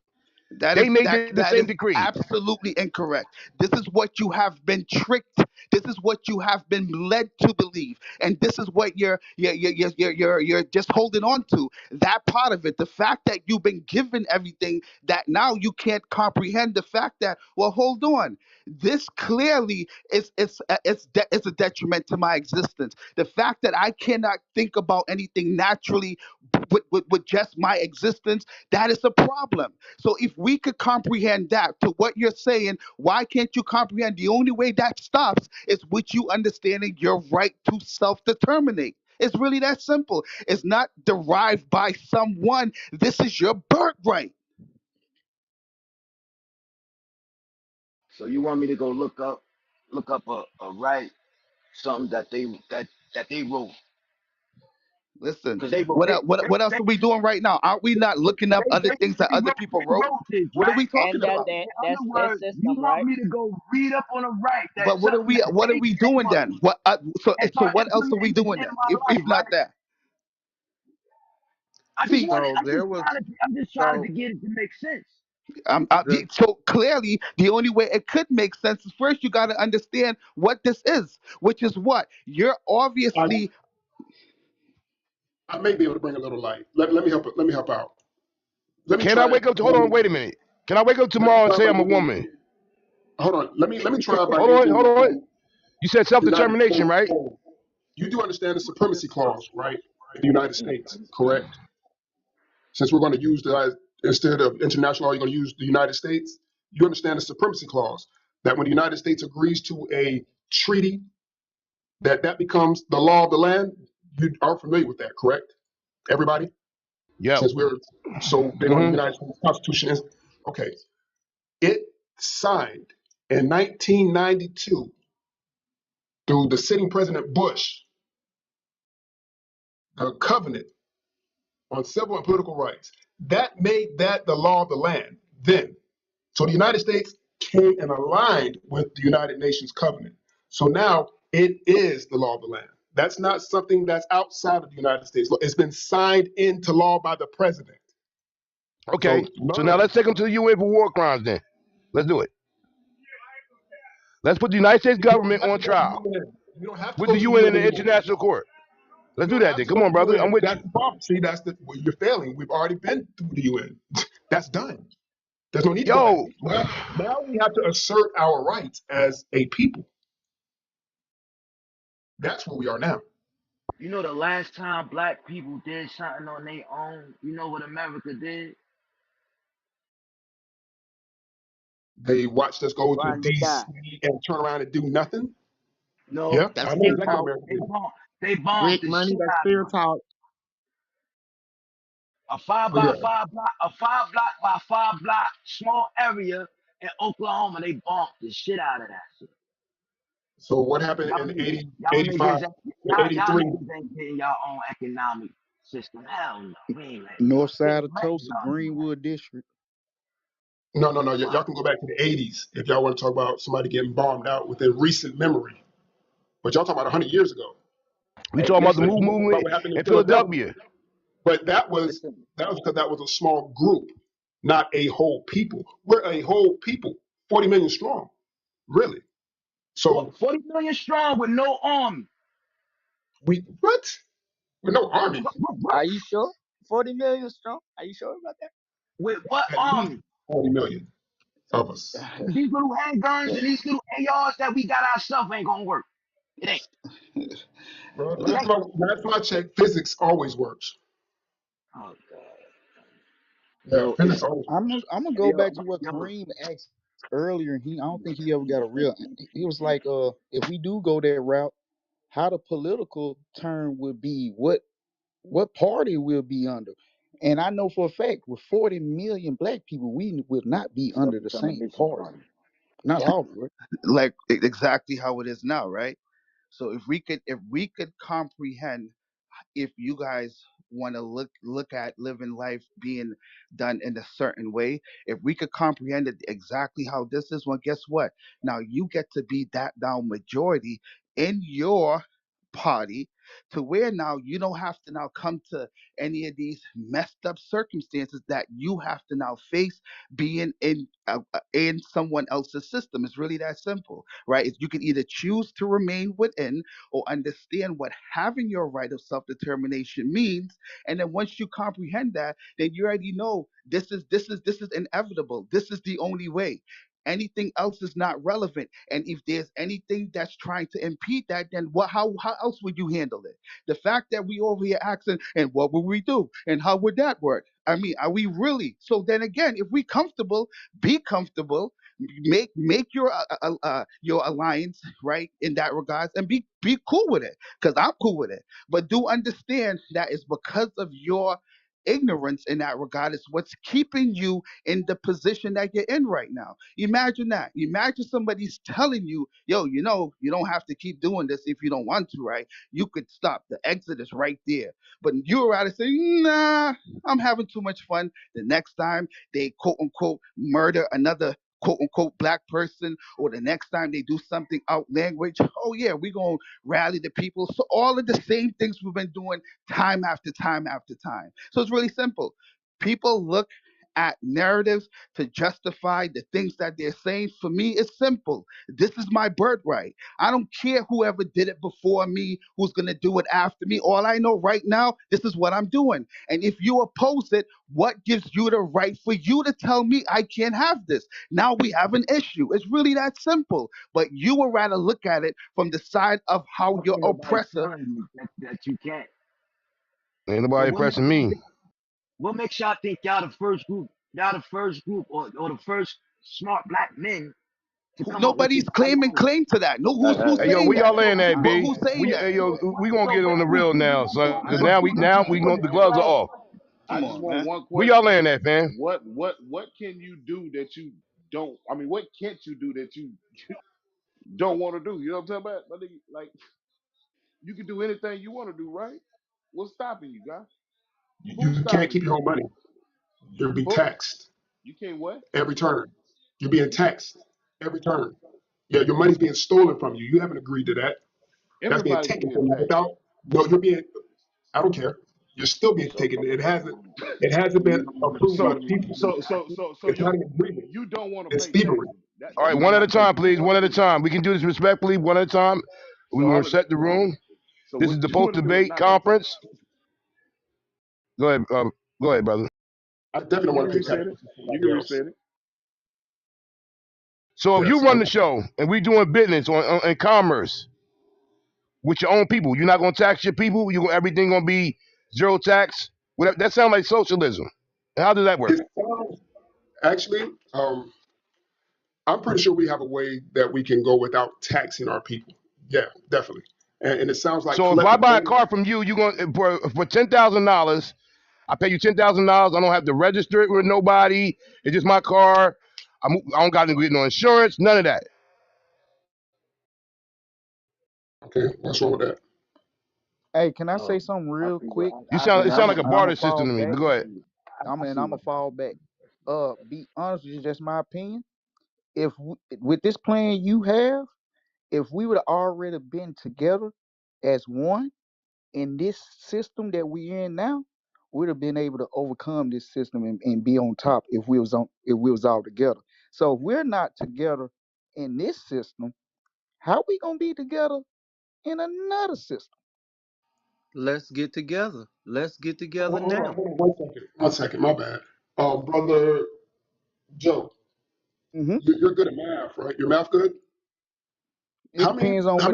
That They is made that the that same is decree. absolutely incorrect. This is what you have been tricked. This is what you have been led to believe, and this is what you're just holding on to. That part of it, the fact that you've been given everything, that now you can't comprehend the fact that well, hold on. This clearly is a detriment to my existence. The fact that I cannot think about anything naturally with just my existence, that is a problem. So if we could comprehend that to what you're saying, why can't you comprehend the only way that stops is with you understanding your right to self-determinate? It's really that simple. It's not derived by someone. This is your birthright. So you want me to go look up a right something that they wrote Listen, because they wrote what el- what else are we doing right now? Aren't we not looking up they other things that basically other people they wrote? wrote this What are right. we And talking about? In that's other their words, you system, want right? me to go read up on a right that But what are something we that what are they we say doing then? was What and so start what else are we implementing this doing in then? my If life, not right? that? I just See, wanted. so there was I'm just trying so to get it to make sense. So clearly, the only way it could make sense is first you got to understand what this is, which is what you're I, obviously. I may be able to bring a little light. Let me help. Let me help out. Let me Can I try. wake up? Hold on, wait a minute. Can I wake up Let me tomorrow and try say by I'm a using. woman? Hold on. Let me try by Hold using on. You said the United self-determination, States. right? You do understand the supremacy clause, right? In the United States, correct? Since we're going to use the instead of international law, you're going to use the United States. You understand the supremacy clause that when the United States agrees to a treaty, that becomes the law of the land. You are familiar with that, correct? Everybody, Yep. since we're so big on the Hmm. United States Constitution, is okay. It signed in 1992 through the sitting President Bush the covenant on civil and political rights. That made that the law of the land then. So the United States came and aligned with the United Nations covenant. So now it is the law of the land. That's not something that's outside of the United States. It's been signed into law by the president. Okay. So So none now of let's take them to the UN for war crimes. Then let's do it. Let's put the United States you don't government have on to go to the trial UN. You don't have to with go the to the UN UN and the anymore. international court. Let's You do don't that have then. to go Come to on, the brother. I'm UN. with That's you. the problem. See, well, you're failing. We've already been through the UN. That's done. There's no need to go back. Yo, Now we have to assert our rights as a people. That's where we are now. You know the last time black people did something on their own, you know what America did? They watched us go to Run to die. DC and turn around and do nothing. No, Yeah, That's I know they fear exactly what bombed talk. America did. they bombed Big the money. shit That's out of fear us. talk. A five Oh by yeah. five block, a 5 block by 5 block small area in Oklahoma, they bombed the shit out of that shit. So what happened Y'all in niggas, 80, y'all 85 niggas, to y'all 83? niggas ain't getting y'all own economic system. Hell no, we ain't letting North y'all. side of Letting Tulsa, y'all do that. Greenwood District. No, no, no. Fuck. Y'all can go back to the 80s if y'all want to talk about somebody getting bombed out within recent memory. But y'all talking about 100 years ago. we Hey, talking about the But listen, move you talking about movement what happened in in Philadelphia. Philadelphia. But listen. that was because that was a small group, not a whole people. We're a whole people, 40 million strong, really. So 40 million strong with no army. we what? With no army, Are you sure? 40 million strong? Are you sure about With what at least army? 40 million of us. that? These little handguns and these little ARs that we got ourselves ain't gonna work. It ain't. Bro, It ain't. last time I checked, physics always works. Oh god. Yeah, Yo, physics it's always works. I'm gonna go yo, back to what yo. Kareem asked earlier. I don't think he ever got a real. He was like, if we do go that route, how the political term would be, what party we'll be under. And I know for a fact, with 40 million black people, we will not be under the same Self-determination party. party. Not all of it. Like exactly how it is now, right? So if we could comprehend, if you guys want to look at living life being done in a certain way, if we could comprehend it exactly how this is, well, guess what? Now you get to be that down majority in your party, to where now you don't have to now come to any of these messed up circumstances that you have to now face being in someone else's system. It's really that simple, right? You can either choose to remain within or understand what having your right of self-determination means. And then once you comprehend that, then you already know this is inevitable. This is the only way. Anything else is not relevant. And if there's anything that's trying to impede that, then how else would you handle it? The fact that we over here asking, and what would we do? And how would that work? I mean, are we really? So then again, if we comfortable, be comfortable, make your alliance right in that regards, and be cool with it, because I'm cool with it. But do understand that it's because of your ignorance in that regard is what's keeping you in the position that you're in right now. Imagine that. Imagine somebody's telling you, yo, you don't have to keep doing this if you don't want to, right? You could stop. The exit is right there. But you're rather saying, nah, I'm having too much fun. The next time they quote unquote murder another quote unquote black person, or the next time they do something out language, oh yeah, we're gonna rally the people. So all of the same things we've been doing time after time after time. So it's really simple. People look at narratives to justify the things that they're saying. For me, it's simple. This is my birthright. I don't care whoever did it before me, who's going to do it after me. All I know right now, this is what I'm doing. And if you oppose it, what gives you the right for you to tell me I can't have this? Now we have an issue. It's really that simple. But you would rather look at it from the side of how your Ain't nobody oppressor. telling you that you can't. Ain't So nobody pressing me. what makes y'all think y'all the first group or the first smart black men to come up with Nobody's this claiming ideology? claim to that. No, who's Hey yo, saying where that? y'all laying at, So B? Who's saying that? Hey yo, we gonna so get on the real now, son. Cause now we what the gloves are off. Come on, man. Where y'all laying at, fam? What can you do that you don't? I mean, what can't you do that you don't want to do? You know what I'm talking about? My nigga, like you can do anything you want to do, right? What's stopping you, guys? Who's You can't stopping keep you? your own money. You'll be Who? taxed You can't what? every turn. You're being You can't. taxed every turn. Yeah, your money's being stolen from you. You haven't agreed to that. That's being Everybody's taken being from you taxed. without. No, you're being. I don't care. You're still being So, taken. It hasn't. It hasn't been approved by so, the people. so It's not you an agreement. you don't want to It's pay thievery. taxes. All right, You one don't at a want to pay. time, You please. want One to at a pay. time. We can do this respectfully, one at a time. We're So gonna I'm gonna. set the room. So This what is the you post want to do is debate not pay taxes. conference. Go ahead, brother. I definitely don't You can want to pay reset it. taxes for You somebody can else. reset it. So if you Yes. run the show and we doing business in commerce with your own people, you're not gonna tax your people. Everything gonna be zero tax. That sounds like socialism. And how does that work? It sounds actually. I'm pretty sure we have a way that we can go without taxing our people. Yeah, definitely. And it sounds like So if I collective buy a ownership. car from you, you gonna for $10,000. I pay you $10,000. I don't have to register it with nobody. It's just my car. I don't got to get no insurance. None of that. Okay, what's wrong with that? Hey, can I say Oh, something I real see what quick? You I see sound it what sound And like I'm a and I'm gonna barter fall system to me. back. But go ahead. I And see I'm what gonna fall back. Be honest with you, just my opinion. If with this plan you have, if we would have already been together as one in this system that we in now, we'd have been able to overcome this system and be on top if we was all together. So if we're not together in this system, how we gonna be together in another system? Let's get together. Let's get together Hold on, now. hold on 1 second. 1 second, my bad. Brother Joe, Hmm. you're good at math, right? Your math good? It How many depends on how what